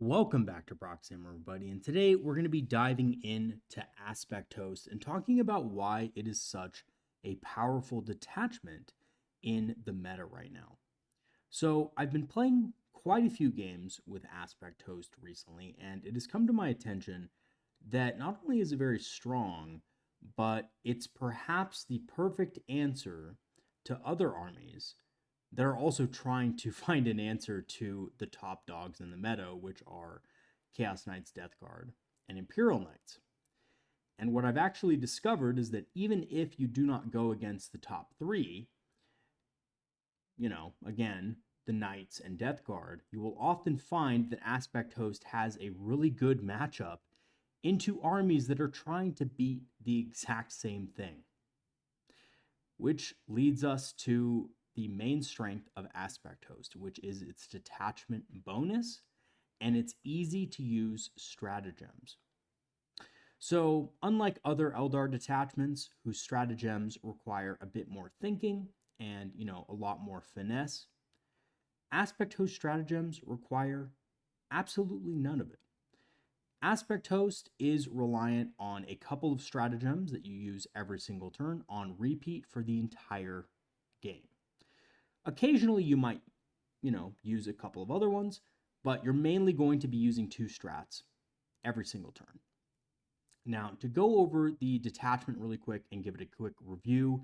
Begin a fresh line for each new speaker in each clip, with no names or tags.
Welcome back to Proxy, everybody, and today we're going to be diving into Aspect Host and talking about why it is such a powerful detachment in the meta right now. So, I've been playing quite a few games with Aspect Host recently, and it has come to my attention that not only is it very strong, but it's perhaps the perfect answer to other armies that are also trying to find an answer to the top dogs in the meta, which are Chaos Knights, Death Guard, and Imperial Knights. And what I've actually discovered is that even if you do not go against the top three, again, the Knights and Death Guard, you will often find that Aspect Host has a really good matchup into armies that are trying to beat the exact same thing. Which leads us to the main strength of Aspect Host, which is its detachment bonus and its easy to use stratagems. So, unlike other Eldar detachments whose stratagems require a bit more thinking and, a lot more finesse, Aspect Host stratagems require absolutely none of it. Aspect Host is reliant on a couple of stratagems that you use every single turn on repeat for the entire game. Occasionally you might, use a couple of other ones, but you're mainly going to be using two strats every single turn. Now, to go over the detachment really quick and give it a quick review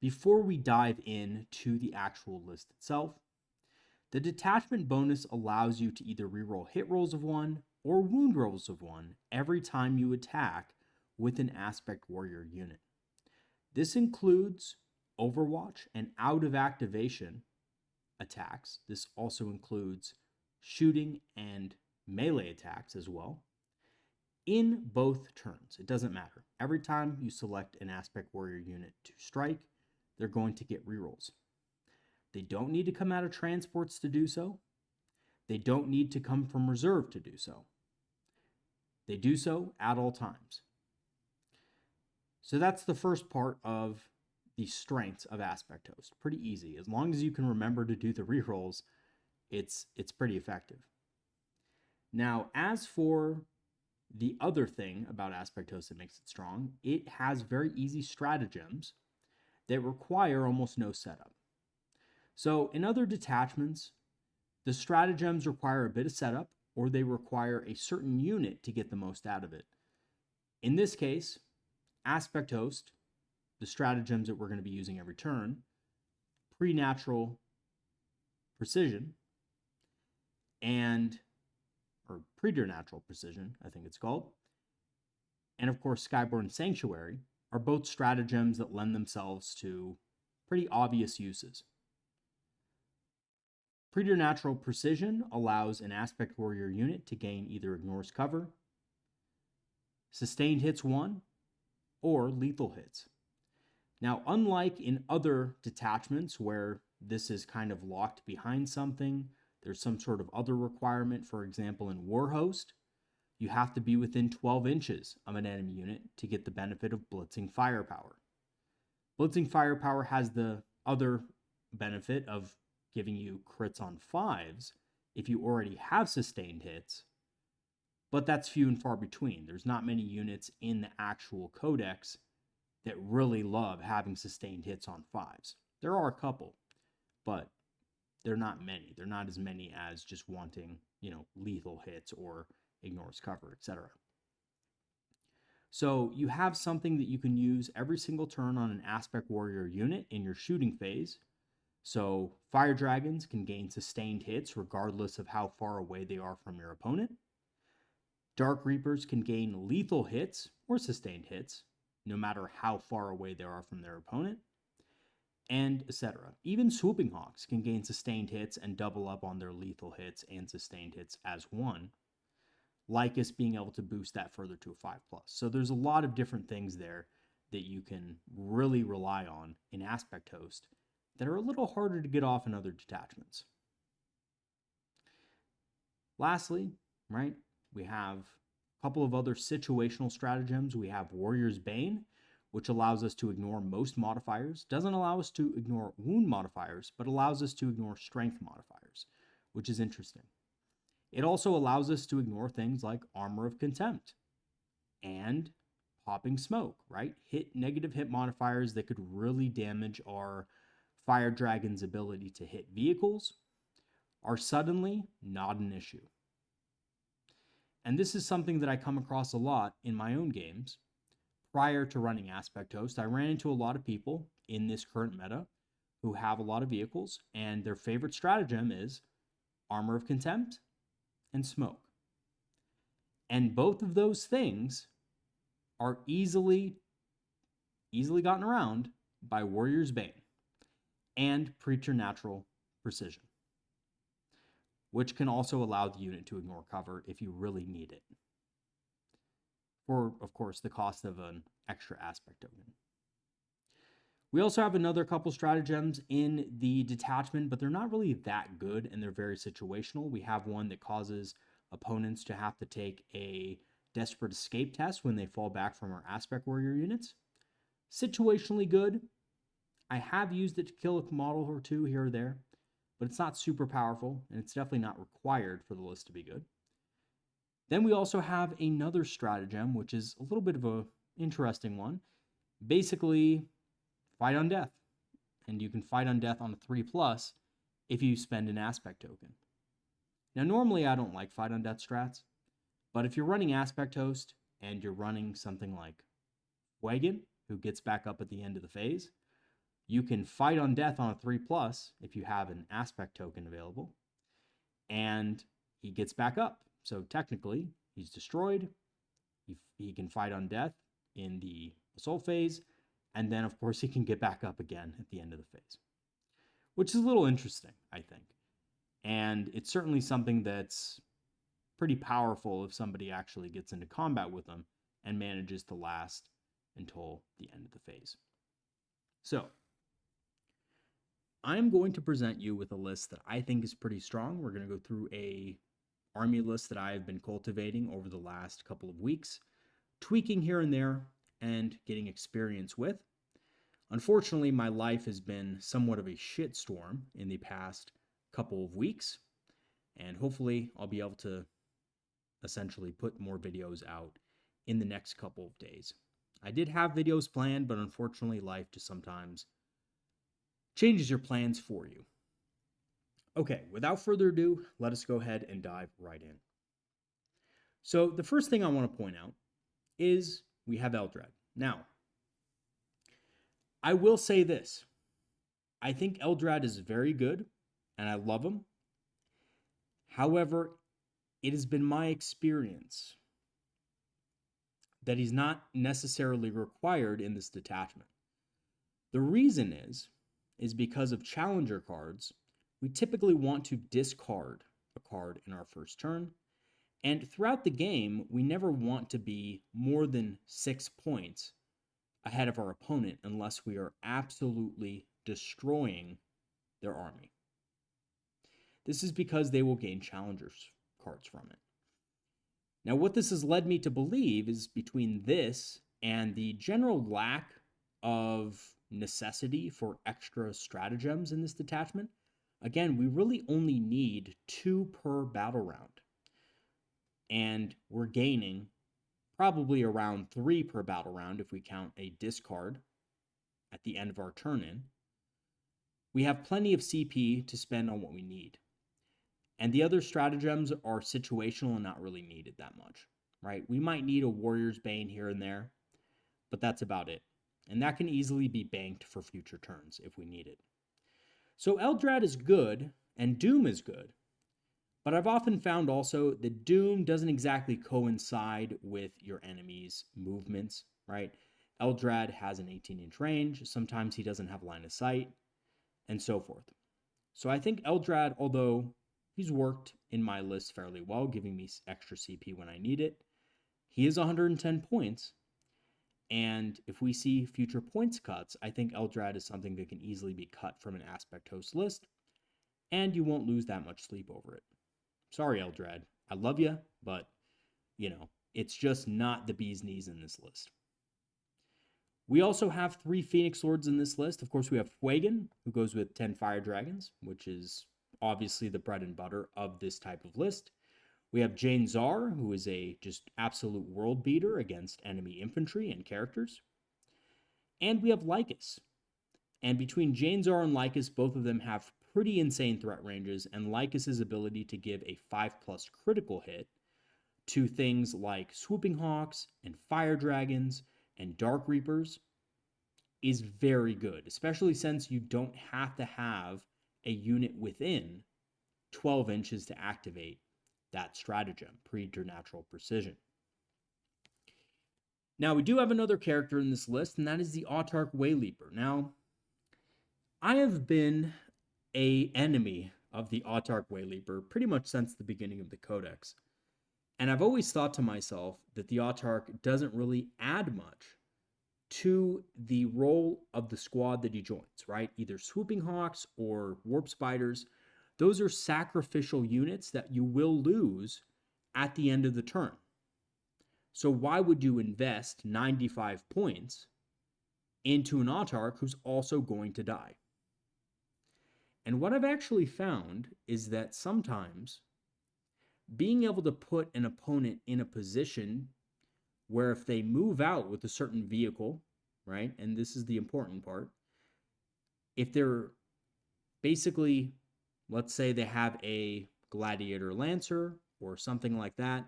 before we dive into the actual list itself, the detachment bonus allows you to either reroll hit rolls of 1 or wound rolls of 1 every time you attack with an Aspect Warrior unit. This includes Overwatch and out of activation attacks. This also includes shooting and melee attacks as well. In both turns, it doesn't matter. Every time you select an Aspect Warrior unit to strike, they're going to get rerolls. They don't need to come out of transports to do so. They don't need to come from reserve to do so. They do so at all times. So that's the first part of the strengths of Aspect Host. Pretty easy. As long as you can remember to do the rerolls, it's pretty effective. Now, as for the other thing about Aspect Host that makes it strong, it has very easy stratagems that require almost no setup. So in other detachments, the stratagems require a bit of setup, or they require a certain unit to get the most out of it. In this case, Aspect Host, the stratagems that we're going to be using every turn, Preternatural Precision, or Preternatural Precision, I think it's called, and of course Skyborn Sanctuary, are both stratagems that lend themselves to pretty obvious uses. Preternatural Precision allows an Aspect Warrior unit to gain either Ignores Cover, Sustained Hits 1, or Lethal Hits. Now, unlike in other detachments where this is kind of locked behind something, there's some sort of other requirement. For example, in Warhost, you have to be within 12 inches of an enemy unit to get the benefit of Blitzing Firepower. Blitzing Firepower has the other benefit of giving you crits on 5s if you already have sustained hits, but that's few and far between. There's not many units in the actual codex that really love having sustained hits on 5s. There are a couple, but they're not many. They're not as many as just wanting, lethal hits or Ignores Cover, etc. So you have something that you can use every single turn on an Aspect Warrior unit in your shooting phase. So Fire Dragons can gain sustained hits regardless of how far away they are from your opponent. Dark Reapers can gain lethal hits or sustained hits, no matter how far away they are from their opponent, and etc. Even Swooping Hawks can gain sustained hits and double up on their lethal hits and sustained hits as one, like us being able to boost that further to a 5+. So there's a lot of different things there that you can really rely on in Aspect Host that are a little harder to get off in other detachments. Lastly, we have a couple of other situational stratagems. We have Warrior's Bane, which allows us to ignore most modifiers, doesn't allow us to ignore wound modifiers, but allows us to ignore strength modifiers, which is interesting. It also allows us to ignore things like Armor of Contempt and Popping Smoke, right? Negative hit modifiers that could really damage our Fire Dragon's ability to hit vehicles are suddenly not an issue. And this is something that I come across a lot in my own games. Prior to running Aspect Host, I ran into a lot of people in this current meta who have a lot of vehicles, and their favorite stratagem is Armor of Contempt and Smoke. And both of those things are easily gotten around by Warrior's Bane and Preternatural Precision, which can also allow the unit to ignore cover if you really need it, for, of course, the cost of an extra aspect token. We also have another couple stratagems in the detachment, but they're not really that good, and they're very situational. We have one that causes opponents to have to take a desperate escape test when they fall back from our aspect warrior units. Situationally good. I have used it to kill a model or two here or there, but it's not super powerful, and it's definitely not required for the list to be good. Then we also have another stratagem, which is a little bit of an interesting one. Basically, fight on death. And you can fight on death on a 3+ if you spend an aspect token. Now, normally I don't like fight on death strats, but if you're running aspect host and you're running something like Wagon, who gets back up at the end of the phase, you can fight on death on a 3+ if you have an aspect token available, and he gets back up. So technically, he's destroyed. He can fight on death in the assault phase, and then, of course, he can get back up again at the end of the phase, which is a little interesting, I think. And it's certainly something that's pretty powerful if somebody actually gets into combat with him and manages to last until the end of the phase. So, I'm going to present you with a list that I think is pretty strong. We're going to go through a army list that I've been cultivating over the last couple of weeks, tweaking here and there, and getting experience with. Unfortunately, my life has been somewhat of a shitstorm in the past couple of weeks, and hopefully I'll be able to essentially put more videos out in the next couple of days. I did have videos planned, but unfortunately life just sometimes changes your plans for you. Okay, without further ado, let us go ahead and dive right in. So the first thing I want to point out is we have Eldrad. Now, I will say this. I think Eldrad is very good, and I love him. However, it has been my experience that he's not necessarily required in this detachment. The reason is because of challenger cards, we typically want to discard a card in our first turn, and throughout the game, we never want to be more than 6 points ahead of our opponent unless we are absolutely destroying their army. This is because they will gain challengers cards from it. Now, what this has led me to believe is between this and the general lack of necessity for extra stratagems in this detachment, again, we really only need 2 per battle round. And we're gaining probably around 3 per battle round if we count a discard at the end of our turn in. We have plenty of CP to spend on what we need. And the other stratagems are situational and not really needed that much, right? We might need a Warrior's Bane here and there, but that's about it. And that can easily be banked for future turns if we need it. So Eldrad is good, and Doom is good. But I've often found also that Doom doesn't exactly coincide with your enemy's movements, right? Eldrad has an 18-inch range. Sometimes he doesn't have line of sight, and so forth. So I think Eldrad, although he's worked in my list fairly well, giving me extra CP when I need it, he is 110 points. And if we see future points cuts, I think Eldrad is something that can easily be cut from an aspect host list, and you won't lose that much sleep over it. Sorry, Eldrad. I love you, but, it's just not the bee's knees in this list. We also have 3 Phoenix Lords in this list. Of course, we have Wagon, who goes with 10 Fire Dragons, which is obviously the bread and butter of this type of list. We have Jane Czar, who is a just absolute world beater against enemy infantry and characters. And we have Lycus. And between Jane Czar and Lycus, both of them have pretty insane threat ranges, and Lycus's ability to give a 5+ critical hit to things like Swooping Hawks and Fire Dragons and Dark Reapers is very good, especially since you don't have to have a unit within 12 inches to activate that stratagem, preternatural precision. Now, we do have another character in this list, and that is the Autarch wayleaper. Now, I have been an enemy of the Autarch wayleaper pretty much since the beginning of the Codex. And I've always thought to myself that the Autarch doesn't really add much to the role of the squad that he joins, right? Either Swooping Hawks or Warp Spiders. Those are sacrificial units that you will lose at the end of the turn. So why would you invest 95 points into an Autarch who's also going to die? And what I've actually found is that sometimes being able to put an opponent in a position where if they move out with a certain vehicle, right, and this is the important part, if they're basically, let's say they have a Gladiator Lancer or something like that,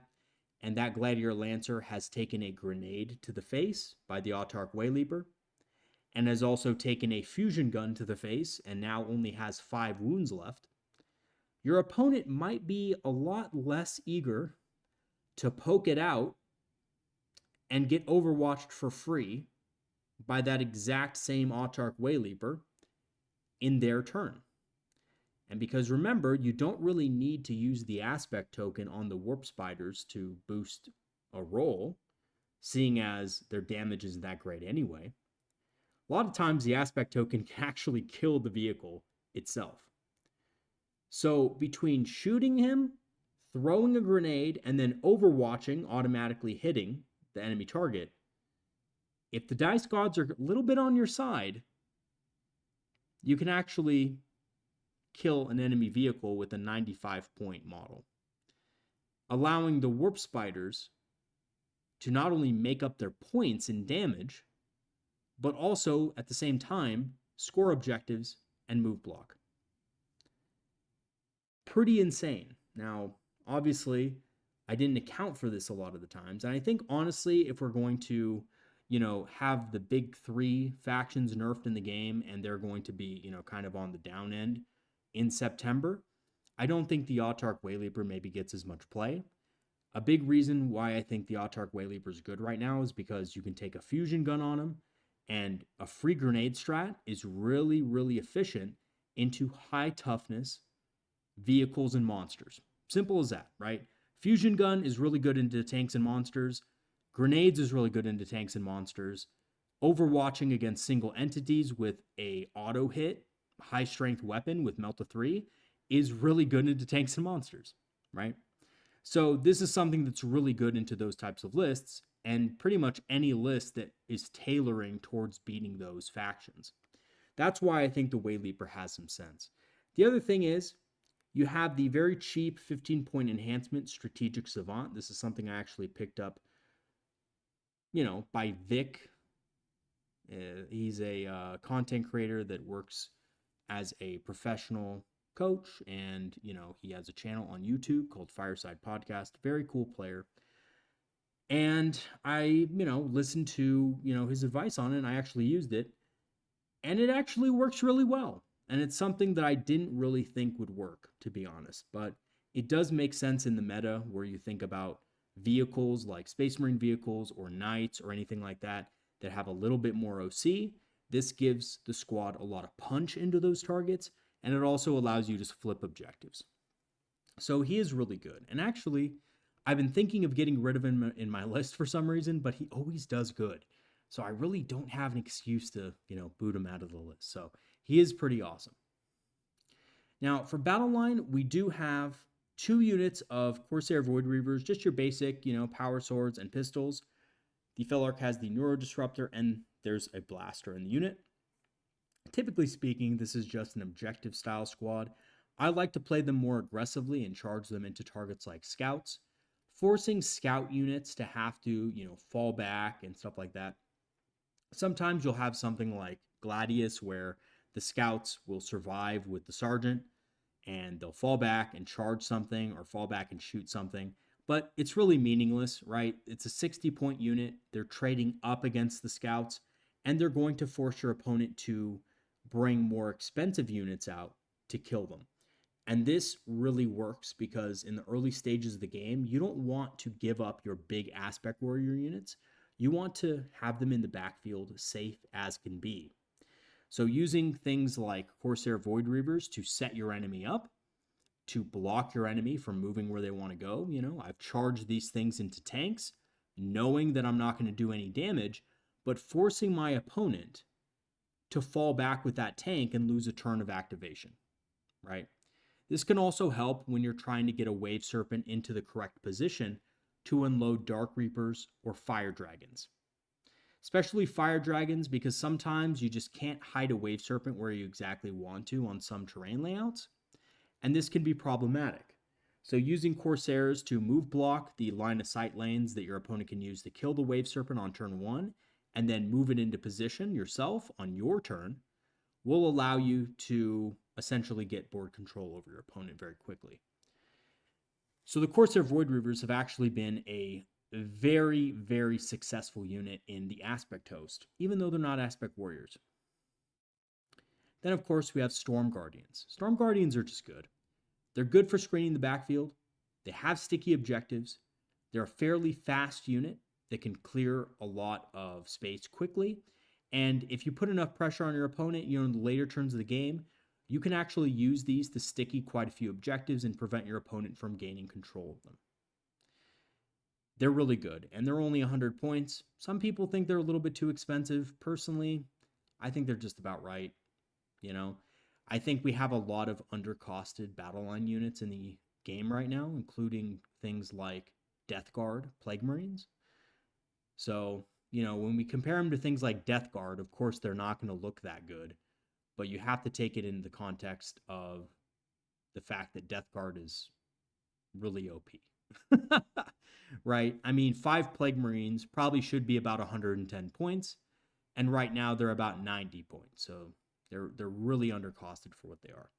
and that Gladiator Lancer has taken a grenade to the face by the Autarch wayleaper, and has also taken a fusion gun to the face, and now only has 5 wounds left, your opponent might be a lot less eager to poke it out and get overwatched for free by that exact same Autarch wayleaper in their turn. And because remember, you don't really need to use the aspect token on the Warp Spiders to boost a roll, seeing as their damage isn't that great anyway. A lot of times the aspect token can actually kill the vehicle itself. So between shooting him, throwing a grenade, and then overwatching, automatically hitting the enemy target, if the dice gods are a little bit on your side, you can actually kill an enemy vehicle with a 95-point model, allowing the Warp Spiders to not only make up their points in damage, but also at the same time score objectives and move block. Pretty insane. Now, obviously, I didn't account for this a lot of the times, and I think honestly, if we're going to have the big 3 factions nerfed in the game and they're going to be, kind of on the down end in September, I don't think the Autarch wayleaper maybe gets as much play. A big reason why I think the Autarch wayleaper is good right now is because you can take a fusion gun on him, and a free grenade strat is really, really efficient into high toughness vehicles and monsters. Simple as that, right? Fusion gun is really good into tanks and monsters. Grenades is really good into tanks and monsters. Overwatching against single entities with a auto hit, high strength weapon with Melt of 3 is really good into tanks and monsters, right? So this is something that's really good into those types of lists, and pretty much any list that is tailoring towards beating those factions. That's why I think the wayleaper has some sense. The other thing is, you have the very cheap 15-point enhancement Strategic Savant. This is something I actually picked up, by Vic. He's a content creator that works as a professional coach, and, he has a channel on YouTube called Fireside Podcast. Very cool player. And I, listened to, his advice on it, and I actually used it, and it actually works really well. And it's something that I didn't really think would work, to be honest. But it does make sense in the meta where you think about vehicles like Space Marine vehicles or Knights or anything like that that have a little bit more OC. This gives the squad a lot of punch into those targets, and it also allows you to flip objectives. So he is really good. And actually, I've been thinking of getting rid of him in my list for some reason, but he always does good. So I really don't have an excuse to, boot him out of the list. So he is pretty awesome. Now, for Battleline, we do have 2 units of Corsair Void Reavers, just your basic, power swords and pistols. The Fellark has the Neuro Disruptor, and there's a blaster in the unit. Typically speaking, this is just an objective style squad. I like to play them more aggressively and charge them into targets like scouts, forcing scout units to have to, fall back and stuff like that. Sometimes you'll have something like Gladius where the scouts will survive with the sergeant and they'll fall back and charge something or fall back and shoot something. But it's really meaningless, right? It's a 60-point unit. They're trading up against the scouts, and they're going to force your opponent to bring more expensive units out to kill them. And this really works because in the early stages of the game, you don't want to give up your big aspect warrior units. You want to have them in the backfield safe as can be. So using things like Corsair Void Reavers to set your enemy up, to block your enemy from moving where they want to go. I've charged these things into tanks, knowing that I'm not going to do any damage, but forcing my opponent to fall back with that tank and lose a turn of activation, right? This can also help when you're trying to get a Wave Serpent into the correct position to unload Dark Reapers or Fire Dragons. Especially Fire Dragons, because sometimes you just can't hide a Wave Serpent where you exactly want to on some terrain layouts, and this can be problematic. So using Corsairs to move block the line of sight lanes that your opponent can use to kill the Wave Serpent on turn 1, and then move it into position yourself on your turn, will allow you to essentially get board control over your opponent very quickly. So the Corsair Void Reavers have actually been a very, very successful unit in the Aspect Host, even though they're not Aspect Warriors. Then, of course, we have Storm Guardians. Storm Guardians are just good. They're good for screening the backfield. They have sticky objectives. They're a fairly fast unit that can clear a lot of space quickly. And if you put enough pressure on your opponent, in the later turns of the game, you can actually use these to sticky quite a few objectives and prevent your opponent from gaining control of them. They're really good, and they're only 100 points. Some people think they're a little bit too expensive. Personally, I think they're just about right. I think we have a lot of undercosted Battleline units in the game right now, including things like Death Guard, Plague Marines. So, when we compare them to things like Death Guard, of course, they're not going to look that good, but you have to take it in the context of the fact that Death Guard is really OP. Right? 5 Plague Marines probably should be about 110 points, and right now they're about 90 points. So they're really undercosted for what they are.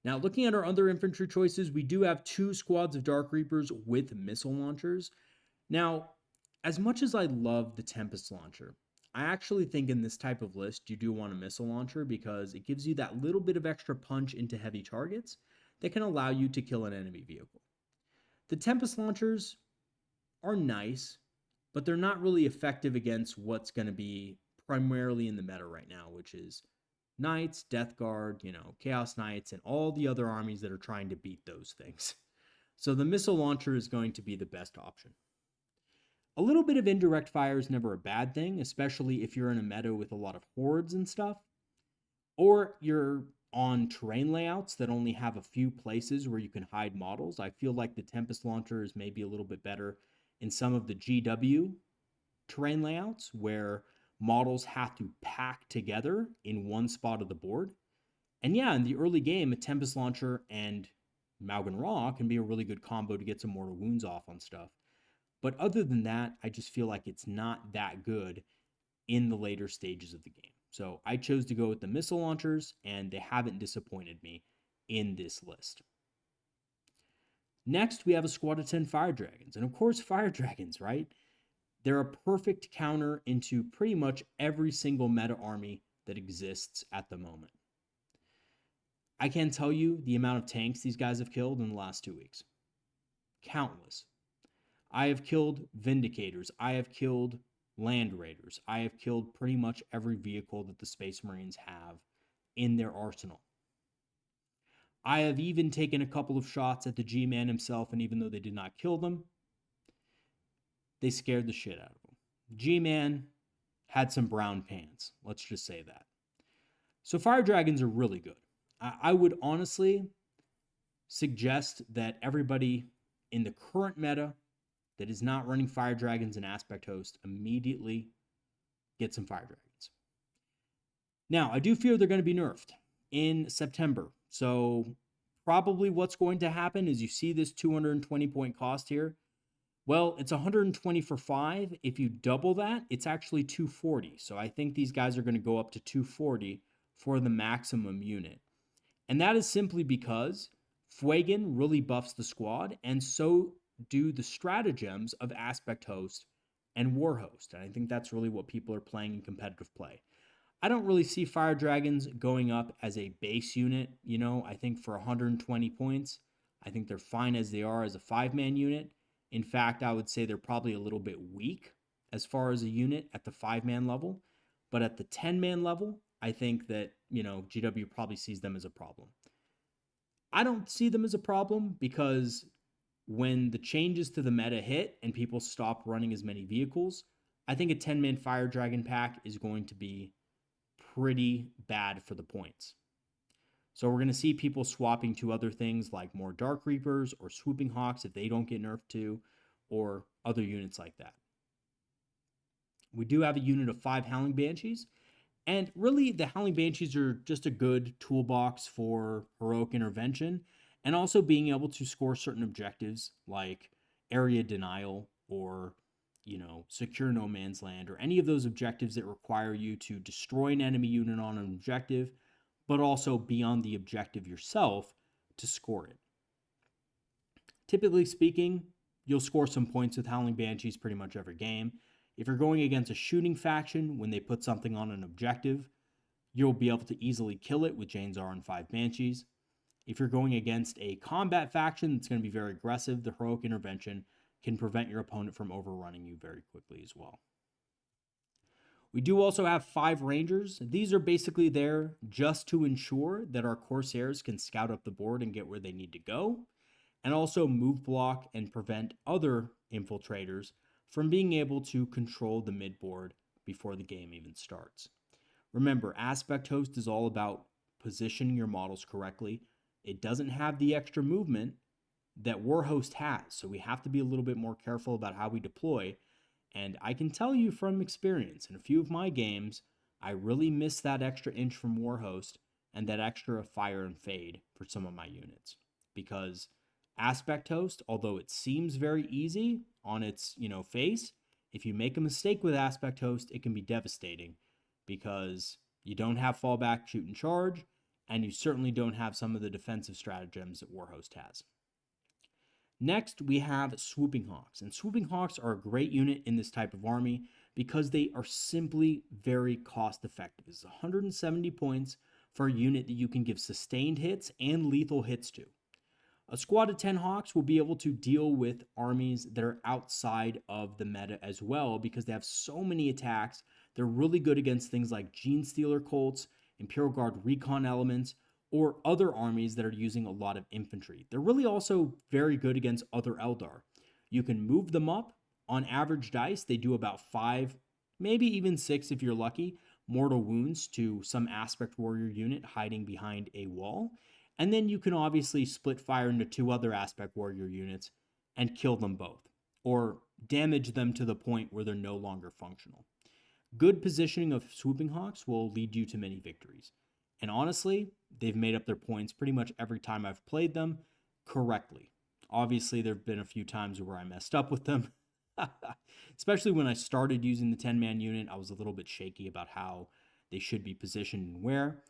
Now, looking at our other infantry choices, we do have 2 squads of Dark Reapers with missile launchers. Now, as much as I love the Tempest launcher, I actually think in this type of list, you do want a missile launcher because it gives you that little bit of extra punch into heavy targets that can allow you to kill an enemy vehicle. The Tempest launchers are nice, but they're not really effective against what's going to be primarily in the meta right now, which is Knights, Death Guard, Chaos Knights, and all the other armies that are trying to beat those things. So the missile launcher is going to be the best option. A little bit of indirect fire is never a bad thing, especially if you're in a meta with a lot of hordes and stuff, or you're on terrain layouts that only have a few places where you can hide models. I feel like the Tempest launcher is maybe a little bit better in some of the GW terrain layouts where models have to pack together in one spot of the board. And yeah, in the early game, a Tempest launcher and Malgan Raw can be a really good combo to get some mortal wounds off on stuff. But other than that, I just feel like it's not that good in the later stages of the game. So I chose to go with the missile launchers, and they haven't disappointed me in this list. Next, we have a squad of 10 Fire Dragons. And of course, Fire Dragons, right? They're a perfect counter into pretty much every single meta army that exists at the moment. I can't tell you the amount of tanks these guys have killed in the last 2 weeks. Countless. I have killed Vindicators. I have killed Land Raiders. I have killed pretty much every vehicle that the Space Marines have in their arsenal. I have even taken a couple of shots at the G-Man himself, and even though they did not kill them, they scared the shit out of him. G-Man had some brown pants. Let's just say that. So Fire Dragons are really good. I would honestly suggest that everybody in the current meta that is not running Fire Dragons and Aspect Host immediately get some Fire Dragons. Now, I do fear they're going to be nerfed. in September. So probably what's going to happen is you see this 220 point cost here. Well, it's 120 for 5. If you double that, it's actually 240. So I think these guys are going to go up to 240 for the maximum unit. And that is simply because Fuegan really buffs the squad, and so do the stratagems of Aspect Host and War Host. And I think that's really what people are playing in competitive play. I don't really see Fire Dragons going up as a base unit. I think for 120 points, I think they're fine as they are as a 5-man unit. In fact, I would say they're probably a little bit weak as far as a unit at the 5-man level. But at the 10-man level, I think that, GW probably sees them as a problem. I don't see them as a problem because when the changes to the meta hit and people stop running as many vehicles, I think a 10-man Fire Dragon pack is going to be pretty bad for the points. So we're going to see people swapping to other things like more Dark Reapers or Swooping Hawks if they don't get nerfed to, or other units like that. We do have a unit of 5 Howling Banshees, and really the Howling Banshees are just a good toolbox for heroic intervention and also being able to score certain objectives like area denial or secure no man's land, or any of those objectives that require you to destroy an enemy unit on an objective, but also be on the objective yourself to score it. Typically speaking, you'll score some points with Howling Banshees pretty much every game. If you're going against a shooting faction, when they put something on an objective, you'll be able to easily kill it with Jane's R and 5 Banshees. If you're going against a combat faction that's going to be very aggressive, the heroic intervention can prevent your opponent from overrunning you very quickly as well. We do also have 5 Rangers. These are basically there just to ensure that our Corsairs can scout up the board and get where they need to go, and also move block and prevent other infiltrators from being able to control the mid-board before the game even starts. Remember, Aspect Host is all about positioning your models correctly. It doesn't have the extra movement that Warhost has, so we have to be a little bit more careful about how we deploy. And I can tell you from experience, in a few of my games, I really miss that extra inch from Warhost and that extra fire and fade for some of my units. Because Aspect Host, although it seems very easy on its face, if you make a mistake with Aspect Host, it can be devastating because you don't have fallback, shoot, and charge, and you certainly don't have some of the defensive stratagems that Warhost has. Next, we have Swooping Hawks. And Swooping Hawks are a great unit in this type of army because they are simply very cost effective. It's 170 points for a unit that you can give sustained hits and lethal hits to. A squad of 10 Hawks will be able to deal with armies that are outside of the meta as well because they have so many attacks. They're really good against things like Gene Stealer Colts, Imperial Guard recon elements, or other armies that are using a lot of infantry. They're really also very good against other Eldar. You can move them up. On average dice, they do about 5, maybe even 6 if you're lucky, mortal wounds to some Aspect Warrior unit hiding behind a wall. And then you can obviously split fire into 2 other Aspect Warrior units and kill them both, or damage them to the point where they're no longer functional. Good positioning of Swooping Hawks will lead you to many victories. And honestly, they've made up their points pretty much every time I've played them correctly. Obviously, there have been a few times where I messed up with them. Especially when I started using the 10-man unit, I was a little bit shaky about how they should be positioned and where.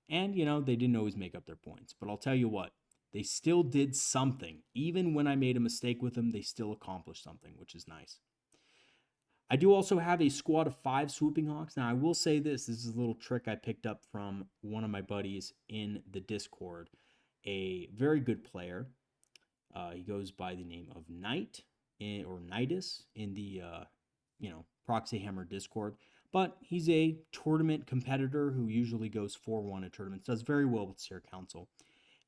And, they didn't always make up their points. But I'll tell you what, they still did something. Even when I made a mistake with them, they still accomplished something, which is nice. I do also have a squad of 5 Swooping Hawks. Now, I will say this is a little trick I picked up from one of my buddies in the Discord, a very good player. He goes by the name of Knight or Knightus in the Proxy Hammer Discord. But he's a tournament competitor who usually goes 4-1 at tournaments, does very well with Seer Council.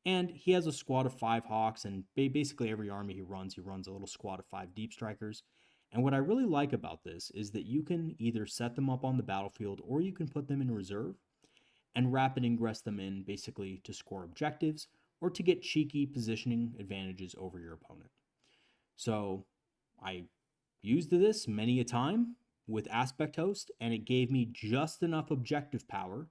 And he has a squad of 5 Hawks, and basically every army he runs a little squad of 5 Deep Strikers. And what I really like about this is that you can either set them up on the battlefield or you can put them in reserve and rapid ingress them in basically to score objectives or to get cheeky positioning advantages over your opponent. So I used this many a time with Aspect Host, and it gave me just enough objective power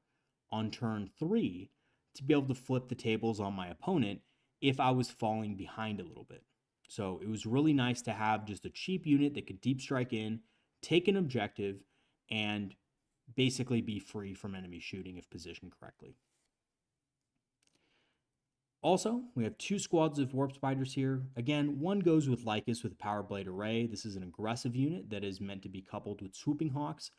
on turn 3 to be able to flip the tables on my opponent if I was falling behind a little bit. So it was really nice to have just a cheap unit that could deep strike in, take an objective, and basically be free from enemy shooting if positioned correctly. Also, we have 2 squads of warp spiders here. Again, one goes with Lycus with a power blade array. This is an aggressive unit that is meant to be coupled with swooping hawks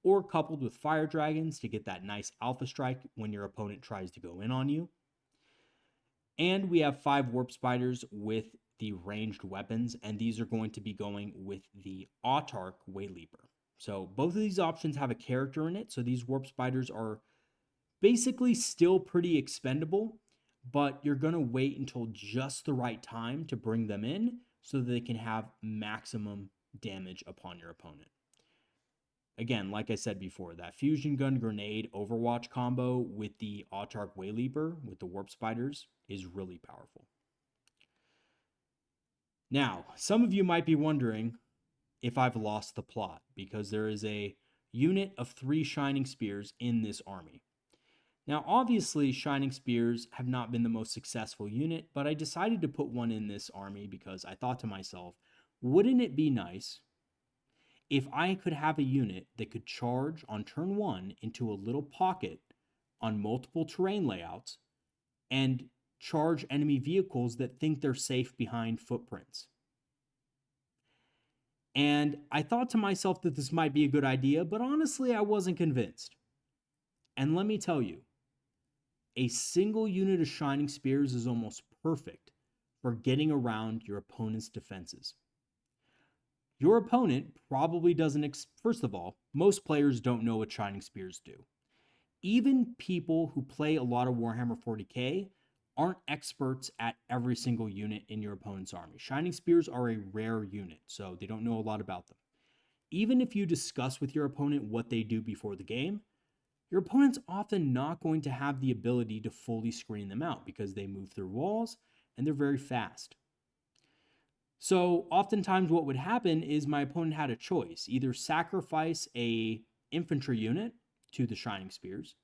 or coupled with fire dragons to get that nice alpha strike when your opponent tries to go in on you. And we have 5 warp spiders with the ranged weapons, and these are going to be going with the Autarch wayleaper. So both of these options have a character in it, so these warp spiders are basically still pretty expendable, but you're going to wait until just the right time to bring them in so that they can have maximum damage upon your opponent. Again, like I said before, that fusion gun grenade Overwatch combo with the Autarch wayleaper with the warp spiders is really powerful. Now, some of you might be wondering if I've lost the plot, because there is a unit of 3 Shining Spears in this army. Now, obviously, Shining Spears have not been the most successful unit, but I decided to put one in this army because I thought to myself, wouldn't it be nice if I could have a unit that could charge on turn 1 into a little pocket on multiple terrain layouts and charge enemy vehicles that think they're safe behind footprints? And I thought to myself that this might be a good idea, but honestly, I wasn't convinced. And let me tell you, a single unit of Shining Spears is almost perfect for getting around your opponent's defenses. Your opponent probably doesn't, first of all, most players don't know what Shining Spears do. Even people who play a lot of Warhammer 40k aren't experts at every single unit in your opponent's army. Shining Spears are a rare unit, so they don't know a lot about them. Even if you discuss with your opponent what they do before the game, your opponent's often not going to have the ability to fully screen them out because they move through walls and they're very fast. So oftentimes what would happen is my opponent had a choice: either sacrifice a infantry unit to the Shining Spears,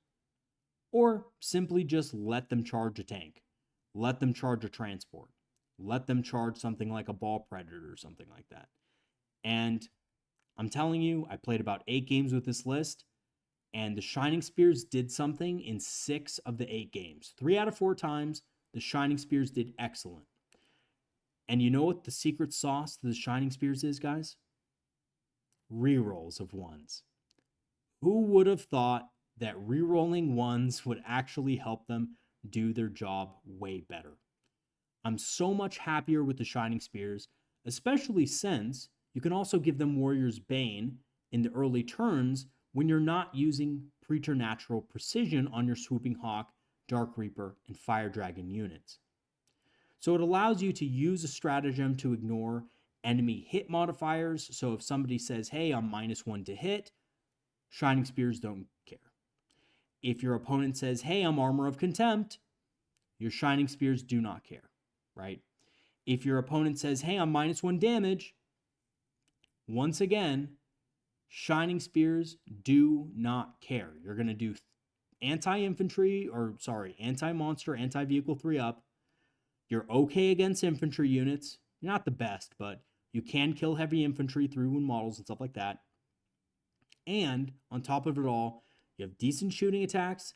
or simply just let them charge a tank, let them charge a transport, let them charge something like a ball predator or something like that. And I'm telling you, I played about 8 games with this list, and the Shining Spears did something in 6 of the 8 games. 3 out of 4 times, the Shining Spears did excellent. And you know what the secret sauce to the Shining Spears is, guys? Rerolls of 1s. Who would have thought that rerolling 1s would actually help them do their job way better? I'm so much happier with the Shining Spears, especially since you can also give them Warrior's Bane in the early turns when you're not using preternatural precision on your Swooping Hawk, Dark Reaper, and Fire Dragon units. So it allows you to use a stratagem to ignore enemy hit modifiers. So if somebody says, hey, I'm -1 to hit, Shining Spears don't care. If your opponent says, hey, I'm Armor of Contempt, your Shining Spears do not care, right? If your opponent says, hey, I'm -1 damage, once again, Shining Spears do not care. You're going to do anti-infantry, or sorry, anti-monster, anti-vehicle 3-up. You're okay against infantry units. You're not the best, but you can kill heavy infantry through wound models and stuff like that. And on top of it all, you have decent shooting attacks,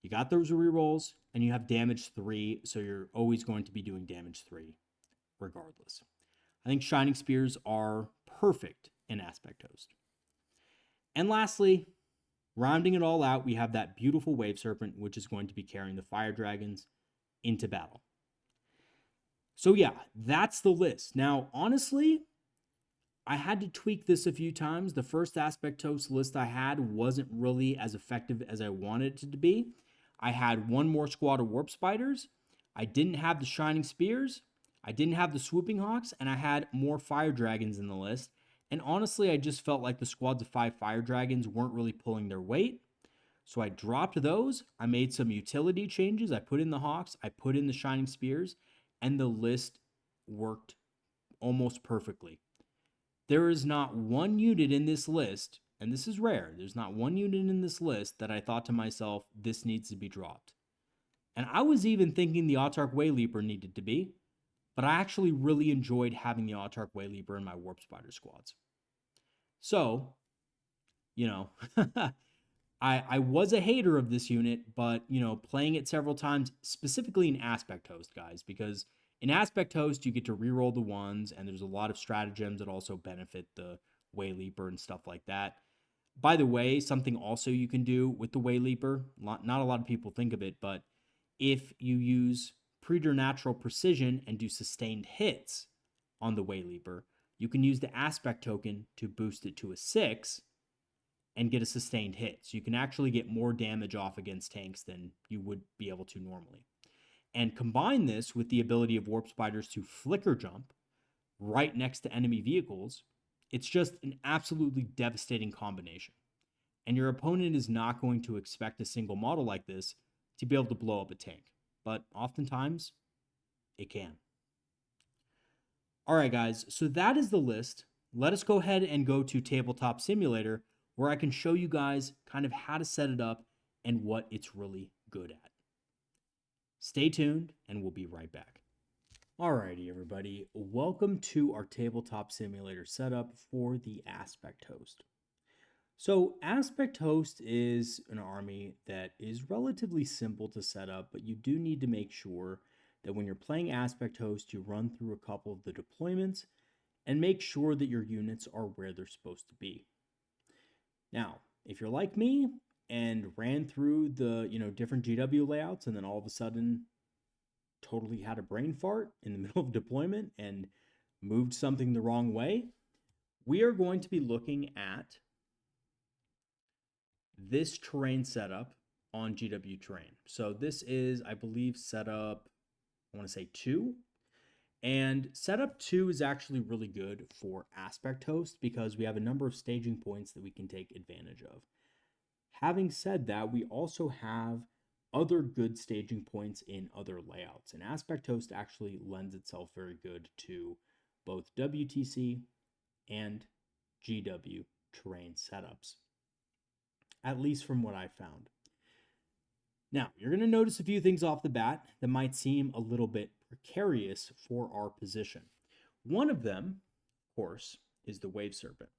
you got those rerolls, and you have damage 3, so you're always going to be doing damage 3 regardless. I think Shining Spears are perfect in Aspect Host. And lastly, rounding it all out, we have that beautiful Wave Serpent, which is going to be carrying the Fire Dragons into battle. So yeah, that's the list. Now, honestly, I had to tweak this a few times. The first Aspect Host list I had wasn't really as effective as I wanted it to be. I had one more squad of Warp Spiders. I didn't have the Shining Spears. I didn't have the Swooping Hawks, and I had more Fire Dragons in the list. And honestly, I just felt like the squads of 5 Fire Dragons weren't really pulling their weight. So I dropped those. I made some utility changes. I put in the Hawks. I put in the Shining Spears. And the list worked almost perfectly. There is not one unit in this list, and this is rare, there's not one unit in this list that I thought to myself, this needs to be dropped. And I was even thinking the Autarch wayleaper needed to be, but I actually really enjoyed having the Autarch wayleaper in my warp spider squads. So, you know, I was a hater of this unit, but playing it several times, specifically in aspect host, guys, because in aspect host you get to reroll the ones, and there's a lot of stratagems that also benefit the wayleaper and stuff like that. By the way, something also you can do with the wayleaper, not a lot of people think of it, but if you use preternatural precision and do sustained hits on the wayleaper, you can use the aspect token to boost it to a 6 and get a sustained hit. So you can actually get more damage off against tanks than you would be able to normally. And combine this with the ability of warp spiders to flicker jump right next to enemy vehicles, it's just an absolutely devastating combination. And your opponent is not going to expect a single model like this to be able to blow up a tank. But oftentimes, it can. All right, guys, so that is the list. Let us go ahead and go to Tabletop Simulator, where I can show you guys kind of how to set it up and what it's really good at. Stay tuned, and we'll be right back. Alrighty, everybody, welcome to our Tabletop Simulator setup for the Aspect Host. So Aspect Host is an army that is relatively simple to set up, but you do need to make sure that when you're playing Aspect Host, you run through a couple of the deployments and make sure that your units are where they're supposed to be. Now, if you're like me and ran through the different GW layouts and then all of a sudden totally had a brain fart in the middle of deployment and moved something the wrong way, we are going to be looking at this terrain setup on GW terrain. So this is, I believe, setup, I want to say 2. And setup 2 is actually really good for Aspect Host because we have a number of staging points that we can take advantage of. Having said that, we also have other good staging points in other layouts, and Aspect Host actually lends itself very good to both WTC and GW terrain setups, at least from what I found. Now, you're going to notice a few things off the bat that might seem a little bit precarious for our position. One of them, of course, is the Wave Serpent.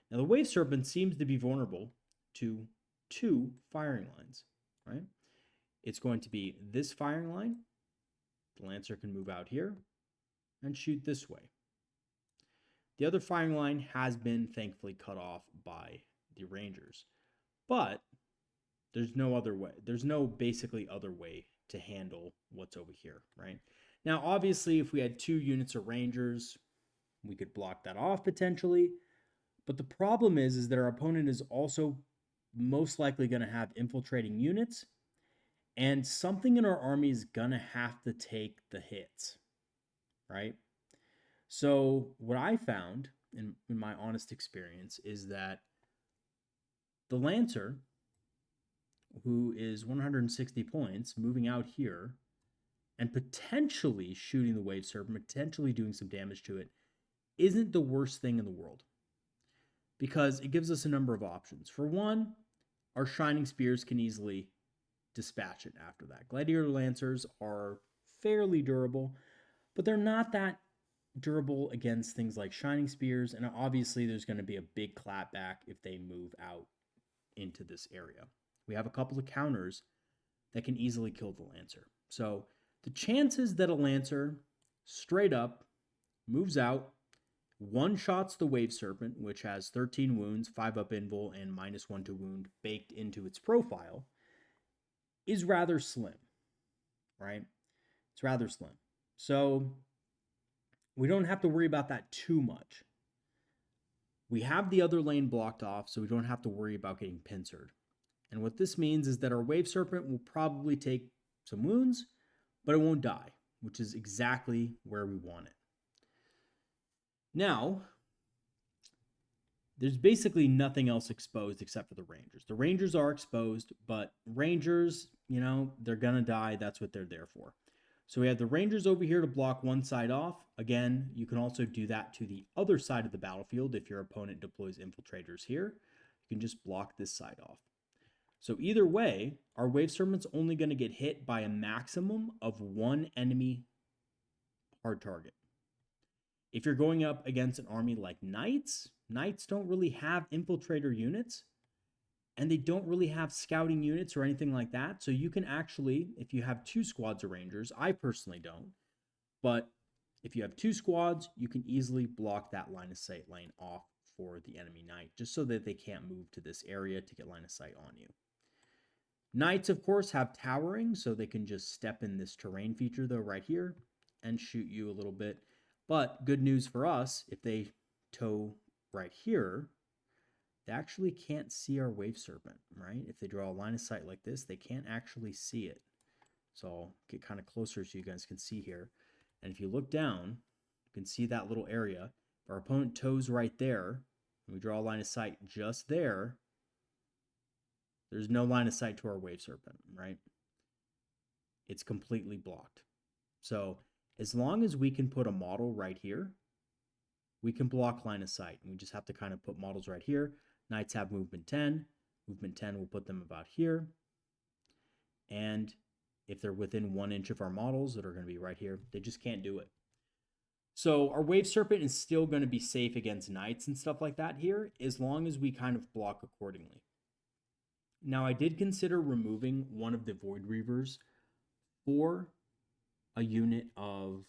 Now, the Wave Serpent seems to be vulnerable to 2 firing lines, right? It's going to be this firing line. The Lancer can move out here and shoot this way. The other firing line has been thankfully cut off by the Rangers, but there's no other way. There's no basically other way to handle what's over here, right? Now, obviously, if we had 2 units of Rangers, we could block that off potentially. But the problem is that our opponent is also most likely going to have infiltrating units, and something in our army is going to have to take the hits, right? So what I found in my honest experience is that the Lancer, who is 160 points, moving out here and potentially shooting the Wave Serpent, potentially doing some damage to it, isn't the worst thing in the world, because it gives us a number of options. For one, our Shining Spears can easily dispatch it after that. Gladiator Lancers are fairly durable, but they're not that durable against things like Shining Spears, and obviously there's going to be a big clapback if they move out into this area. We have a couple of counters that can easily kill the Lancer. So the chances that a Lancer straight up moves out, one-shots the Wave Serpent, which has 13 wounds, 5 up invul, and -1 to wound baked into its profile, is rather slim, right? It's rather slim. So we don't have to worry about that too much. We have the other lane blocked off, so we don't have to worry about getting pincered. And what this means is that our Wave Serpent will probably take some wounds, but it won't die, which is exactly where we want it. Now, there's basically nothing else exposed except for the Rangers. The Rangers are exposed, but Rangers, they're going to die. That's what they're there for. So we have the Rangers over here to block one side off. Again, you can also do that to the other side of the battlefield if your opponent deploys infiltrators here. You can just block this side off. So either way, our wave serpent's only going to get hit by a maximum of one enemy hard target. If you're going up against an army like knights, knights don't really have infiltrator units, and they don't really have scouting units or anything like that. So you can actually, if you have 2 squads of rangers, I personally don't, but if you have 2 squads, you can easily block that line of sight lane off for the enemy knight, just so that they can't move to this area to get line of sight on you. Knights, of course, have towering, so they can just step in this terrain feature, though, right here, and shoot you a little bit. But good news for us, if they tow right here, they actually can't see our wave serpent, right? If they draw a line of sight like this, they can't actually see it. So I'll get kind of closer so you guys can see here. And if you look down, you can see that little area. If our opponent tows right there, and we draw a line of sight just there, there's no line of sight to our wave serpent, right? It's completely blocked. So as long as we can put a model right here, we can block line of sight. And we just have to kind of put models right here. Knights have movement 10. Movement 10 will put them about here. And if they're within 1 inch of our models that are going to be right here, they just can't do it. So our wave serpent is still going to be safe against knights and stuff like that here, as long as we kind of block accordingly. Now, I did consider removing one of the Void Reavers for a unit of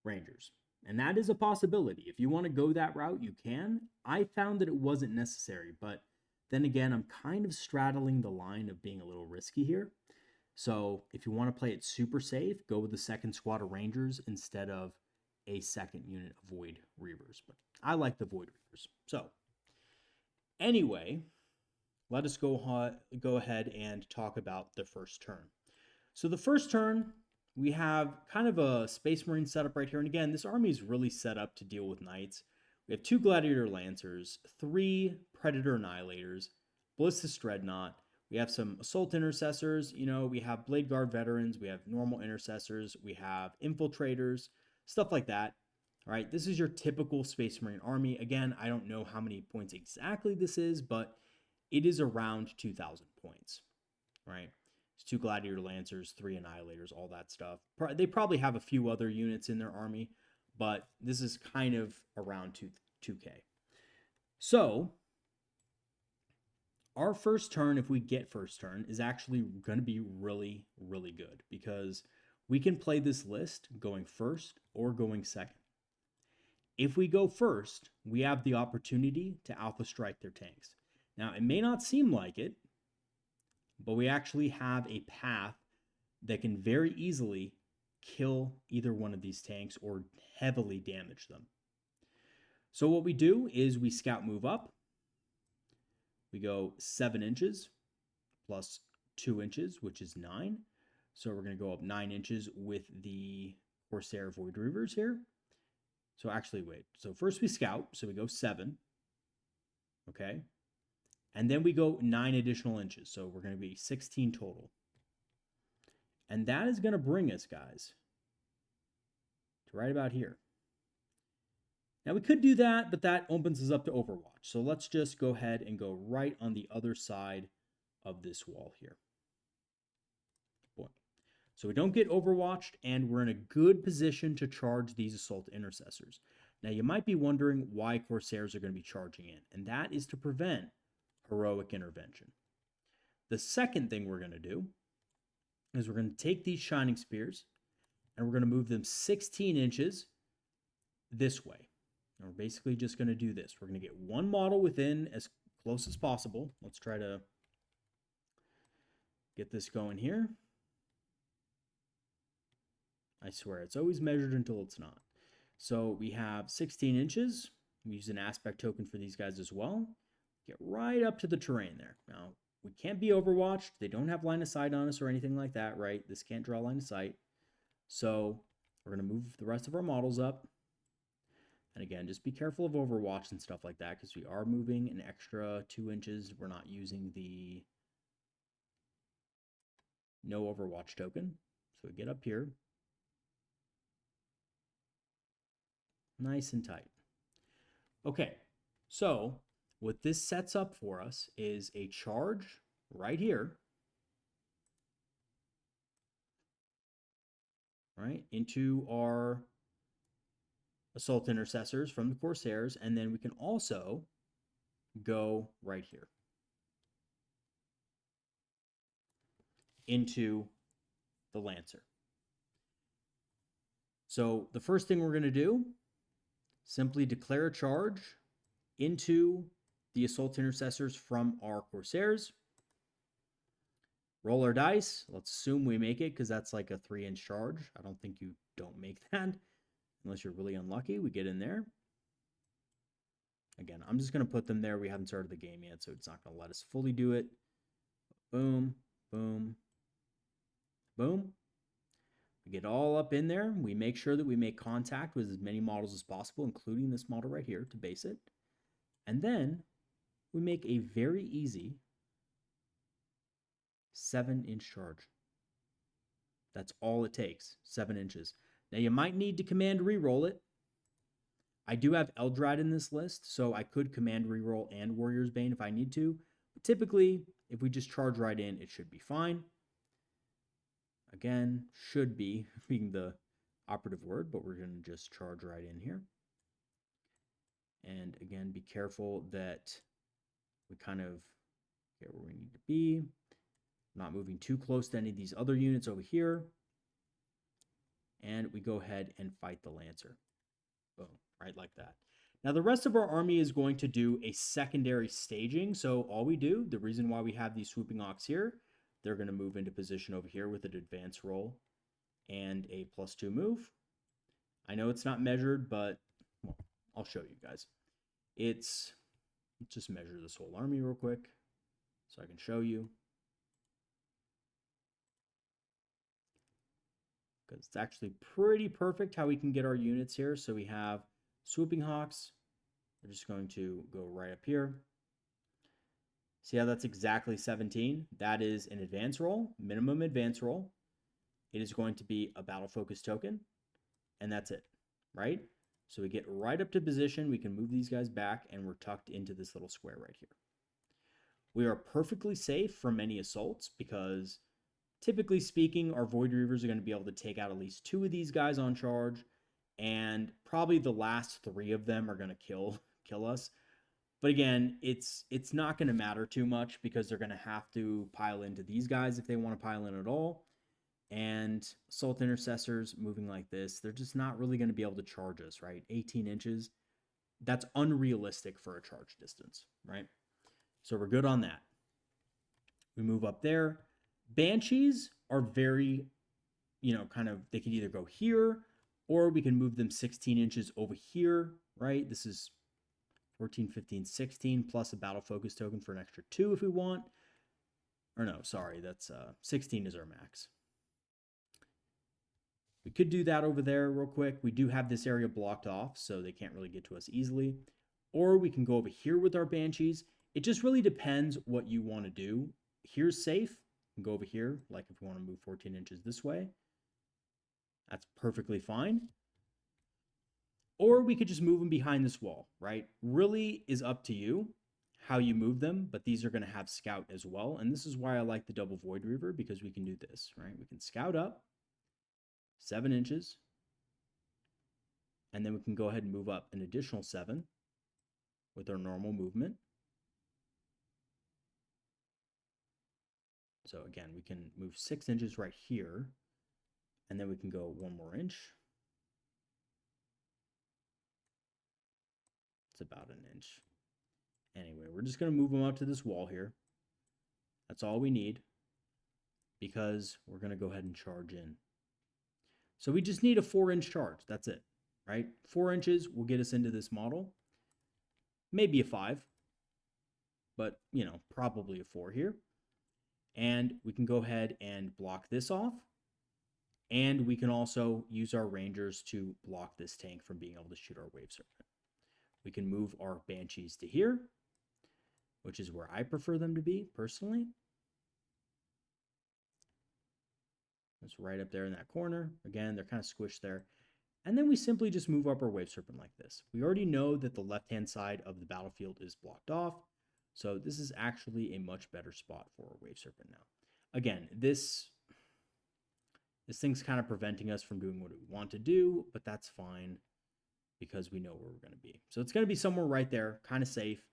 Rangers. And that is a possibility. If you want to go that route, you can. I found that it wasn't necessary, but then again, I'm kind of straddling the line of being a little risky here. So if you want to play it super safe, go with the second squad of Rangers instead of a second unit of Void Reavers. But I like the Void Reavers. So anyway, let us go ahead and talk about the first turn. So the first turn, we have kind of a Space Marine setup right here. And again, this army is really set up to deal with knights. We have 2 Gladiator Lancers, 3 Predator Annihilators, Ballistus Dreadnought. We have some Assault Intercessors. You know, we have Blade Guard Veterans. We have normal Intercessors. We have Infiltrators, stuff like that. All right, this is your typical Space Marine army. Again, I don't know how many points exactly this is, but it is around 2,000 points, right? It's 2 Gladiator Lancers, 3 Annihilators, all that stuff. They probably have a few other units in their army, but this is kind of around 2K. So our first turn, if we get first turn, is actually going to be really, really good because we can play this list going first or going second. If we go first, we have the opportunity to alpha strike their tanks. Now, it may not seem like it, but we actually have a path that can very easily kill either one of these tanks or heavily damage them. So what we do is we scout move up. We go 7 inches plus 2 inches, which is 9. So we're going to go up 9 inches with the Corsair Void Reavers here. So actually, wait. So first we scout. So we go 7. Okay. And then we go 9 additional inches. So we're going to be 16 total. And that is going to bring us, guys, to right about here. Now we could do that, but that opens us up to Overwatch. So let's just go ahead and go right on the other side of this wall here. Boom. So we don't get Overwatched, and we're in a good position to charge these Assault Intercessors. Now you might be wondering why Corsairs are going to be charging in, and that is to prevent heroic intervention. The second thing we're going to do is we're going to take these Shining Spears, and we're going to move them 16 inches this way. And we're basically just going to do this. We're going to get one model within as close as possible. Let's try to get this going here. I swear, it's always measured until it's not. So we have 16 inches. We use an aspect token for these guys as well. Get right up to the terrain there. Now, we can't be overwatched. They don't have line of sight on us or anything like that, right? This can't draw line of sight. So we're going to move the rest of our models up. And again, just be careful of Overwatch and stuff like that because we are moving an extra 2 inches. We're not using the no Overwatch token. So we get up here. Nice and tight. Okay, so what this sets up for us is a charge right here, right, into our assault intercessors from the Corsairs, and then we can also go right here into the Lancer. So the first thing we're going to do, simply declare a charge into the assault intercessors from our Corsairs. Roll our dice. Let's assume we make it because that's like a 3-inch charge. I don't think you don't make that unless you're really unlucky. We get in there. Again, I'm just going to put them there. We haven't started the game yet, so it's not going to let us fully do it. Boom, boom, boom. We get all up in there. We make sure that we make contact with as many models as possible, including this model right here to base it. And then we make a very easy 7-inch charge. That's all it takes, 7 inches. Now you might need to command reroll it. I do have Eldar in this list, so I could command reroll and Warrior's Bane if I need to. But typically, if we just charge right in, it should be fine. Again, should be being the operative word, but we're going to just charge right in here. And again, be careful that we kind of get where we need to be. Not moving too close to any of these other units over here. And we go ahead and fight the Lancer. Boom, right like that. Now the rest of our army is going to do a secondary staging. So all we do, the reason why we have these swooping ox here, they're going to move into position over here with an advance roll and a +2 move. I know it's not measured, but well, I'll show you guys. Let's just measure this whole army real quick so I can show you. Because it's actually pretty perfect how we can get our units here. So we have swooping hawks. We're just going to go right up here. See how that's exactly 17? That is an advance roll, minimum advance roll. It is going to be a battle focus token, and that's it, right? So we get right up to position. We can move these guys back, and we're tucked into this little square right here. We are perfectly safe from any assaults because typically speaking, our Void Reavers are going to be able to take out at least 2 of these guys on charge, and probably the last 3 of them are going to kill us. But again, it's not going to matter too much because they're going to have to pile into these guys if they want to pile in at all. And assault intercessors moving like this, they're just not really going to be able to charge us, right? 18 inches, that's unrealistic for a charge distance, right? So we're good on that. We move up there. Banshees are very, kind of, they can either go here or we can move them 16 inches over here, right? This is 14, 15, 16 plus a battle focus token for an extra 2 if we want. Or no, sorry, that's 16 is our max. We could do that over there real quick. We do have this area blocked off, so they can't really get to us easily. Or we can go over here with our Banshees. It just really depends what you want to do. Here's safe. And go over here, like if we want to move 14 inches this way. That's perfectly fine. Or we could just move them behind this wall, right? Really is up to you how you move them, but these are going to have scout as well. And this is why I like the double Void Reaver, because we can do this, right? We can scout up 7 inches, and then we can go ahead and move up an additional 7 with our normal movement. So again, we can move 6 inches right here, and then we can go 1 more inch. It's about 1 inch. Anyway, we're just going to move them up to this wall here. That's all we need because we're going to go ahead and charge in. So we just need a 4-inch charge. That's it, right? 4 inches will get us into this model. Maybe a 5, but, probably a 4 here. And we can go ahead and block this off. And we can also use our Rangers to block this tank from being able to shoot our Wave Serpent. We can move our Banshees to here, which is where I prefer them to be, personally. It's right up there in that corner. Again, they're kind of squished there. And then we simply just move up our Wave Serpent like this. We already know that the left-hand side of the battlefield is blocked off. So this is actually a much better spot for a Wave Serpent now. Again, this thing's kind of preventing us from doing what we want to do, but that's fine because we know where we're going to be. So it's going to be somewhere right there, kind of safe.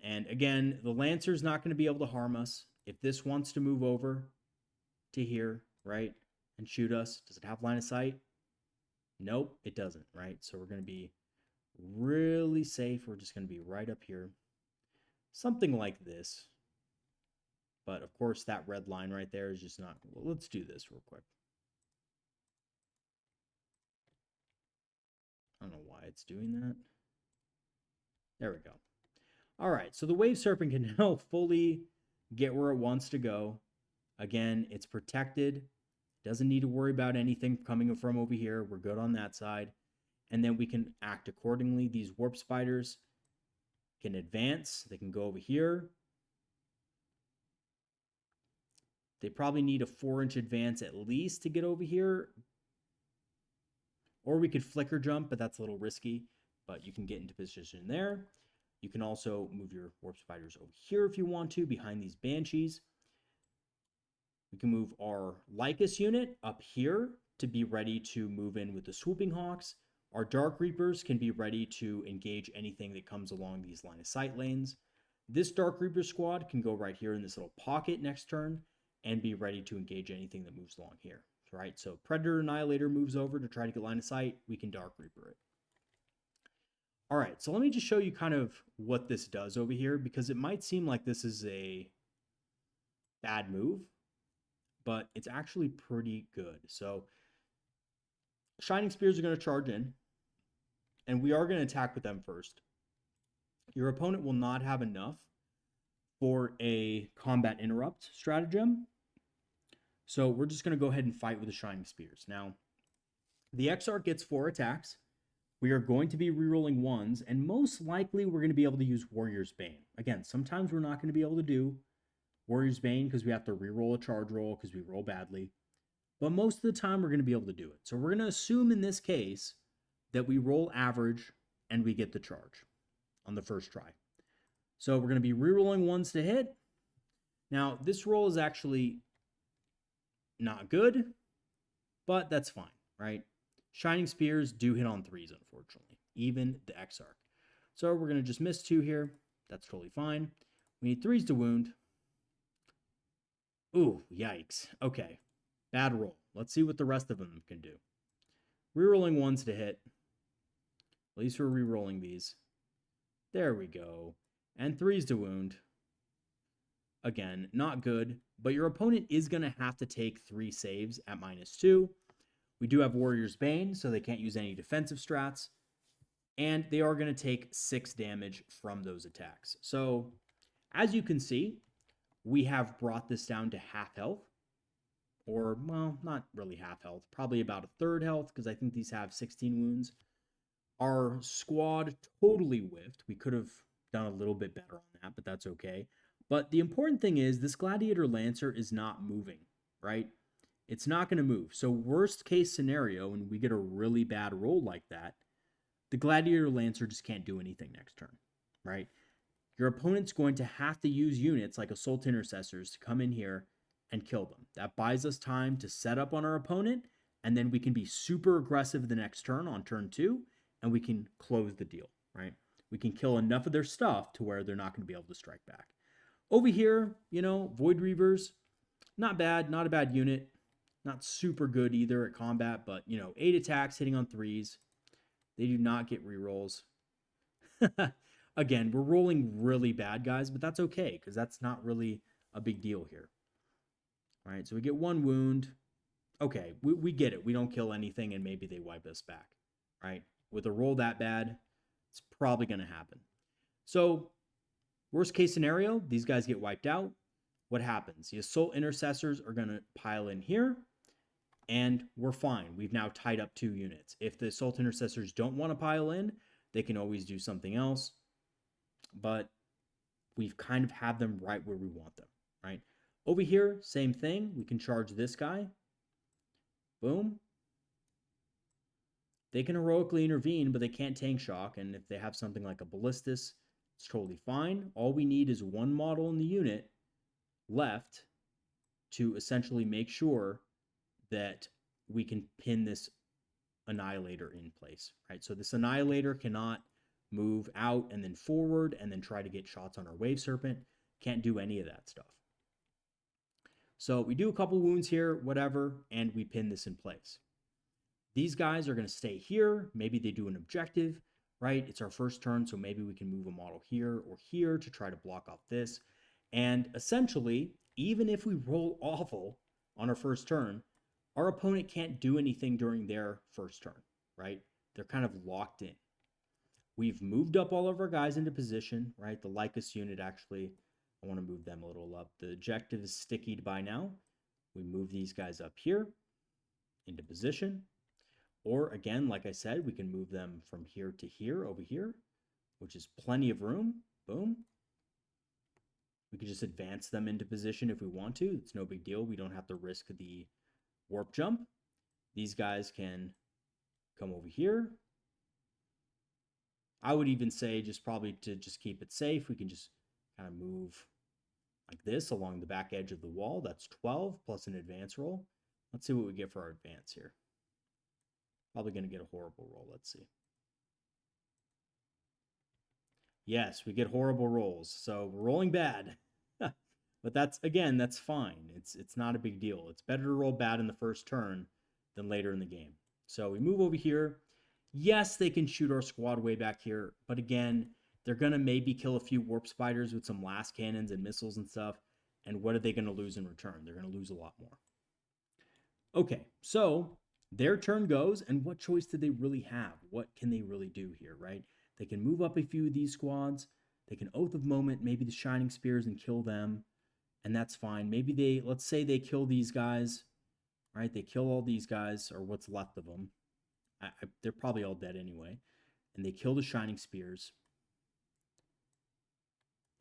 And again, the Lancer's not going to be able to harm us. If this wants to move over to here, right, and shoot us, does it have line of sight? Nope, it doesn't, right? So we're going to be really safe. We're just going to be right up here. Something like this. But of course, that red line right there is just not... Well, let's do this real quick. I don't know why it's doing that. There we go. All right, so the Wave Serpent can now fully get where it wants to go. Again, it's protected. Doesn't need to worry about anything coming from over here. We're good on that side. And then we can act accordingly. These warp spiders can advance. They can go over here. They probably need a 4-inch advance at least to get over here. Or we could flicker jump, but that's a little risky. But you can get into position there. You can also move your warp spiders over here if you want to, behind these banshees. We can move our Lycus unit up here to be ready to move in with the swooping hawks. Our Dark Reapers can be ready to engage anything that comes along these line of sight lanes. This Dark Reaper squad can go right here in this little pocket next turn and be ready to engage anything that moves along here, right? So Predator Annihilator moves over to try to get line of sight. We can Dark Reaper it. All right, so let me just show you kind of what this does over here, because it might seem like this is a bad move, but it's actually pretty good. So Shining Spears are going to charge in, and we are going to attack with them first. Your opponent will not have enough for a combat interrupt stratagem, so we're just going to go ahead and fight with the Shining Spears. Now, the Exarch gets 4 attacks. We are going to be rerolling 1s, and most likely we're going to be able to use Warrior's Bane. Again, sometimes we're not going to be able to do Warrior's Bane because we have to reroll a charge roll because we roll badly. But most of the time we're going to be able to do it. So we're going to assume in this case that we roll average and we get the charge on the first try. So we're going to be rerolling 1s to hit. Now, this roll is actually not good, but that's fine, right? Shining Spears do hit on 3s, unfortunately, even the Exarch. So we're going to just miss 2 here. That's totally fine. We need 3s to wound. Ooh, yikes. Okay, bad roll. Let's see what the rest of them can do. Rerolling 1s to hit. At least we're rerolling these. There we go. And 3s to wound. Again, not good, but your opponent is going to have to take 3 saves at -2. We do have Warrior's Bane, so they can't use any defensive strats. And they are going to take 6 damage from those attacks. So, as you can see, we have brought this down to half health. Or, well, not really half health. Probably about a third health, because I think these have 16 wounds. Our squad totally whiffed. We could have done a little bit better on that, but that's okay. But the important thing is, this Gladiator Lancer is not moving, right? It's not going to move. So worst case scenario, when we get a really bad roll like that, the Gladiator Lancer just can't do anything next turn, right? Your opponent's going to have to use units like Assault Intercessors to come in here and kill them. That buys us time to set up on our opponent, and then we can be super aggressive the next turn on turn 2, and we can close the deal, right? We can kill enough of their stuff to where they're not going to be able to strike back. Over here, you know, Void Reavers, not bad, not a bad unit. Not super good either at combat, but, you know, 8 attacks hitting on 3s. They do not get rerolls. Again, we're rolling really bad, guys, but that's okay, because that's not really a big deal here. All right, so we get 1 wound. Okay, we get it. We don't kill anything, and maybe they wipe us back, right? With a roll that bad, it's probably going to happen. So, worst case scenario, these guys get wiped out. What happens? The Assault Intercessors are going to pile in here, and we're fine. We've now tied up 2 units. If the Assault Intercessors don't want to pile in, they can always do something else, but we've kind of have them right where we want them, right? Over here, same thing. We can charge this guy. Boom. They can heroically intervene, but they can't tank shock, and if they have something like a Ballistus, It's totally fine. All we need is one model in the unit left to essentially make sure that we can pin this Annihilator in place, right? So this Annihilator cannot move out and then forward and then try to get shots on our Wave Serpent. Can't do any of that stuff. So we do a couple wounds here, whatever, and we pin this in place. These guys are going to stay here. Maybe they do an objective, right? It's our first turn, so maybe we can move a model here or here to try to block off this. And essentially, even if we roll awful on our first turn, our opponent can't do anything during their first turn, right? They're kind of locked in. We've moved up all of our guys into position, right? The Lycus unit, actually, I want to move them a little up. The objective is stickied by now. We move these guys up here into position. Or again, like I said, we can move them from here to here over here, which is plenty of room. Boom. We could just advance them into position if we want to. It's no big deal. We don't have to risk the warp jump. These guys can come over here. I would even say just probably to just keep it safe, we can just kind of move like this along the back edge of the wall. That's 12 plus an advance roll. Let's see what we get for our advance here. Probably going to get a horrible roll. Let's see. Yes, we get horrible rolls. So we're rolling bad. But that's, again, that's fine. It's not a big deal. It's better to roll bad in the first turn than later in the game. So we move over here. Yes, they can shoot our squad way back here. But again, they're going to maybe kill a few warp spiders with some last cannons and missiles and stuff. And what are they going to lose in return? They're going to lose a lot more. Okay, so their turn goes, and what choice do they really have? What can they really do here, right? They can move up a few of these squads. They can Oath of Moment, maybe the Shining Spears, and kill them. And that's fine. Maybe they, let's say they kill these guys, right? They kill all these guys, or what's left of them. They're probably all dead anyway. And they kill the Shining Spears.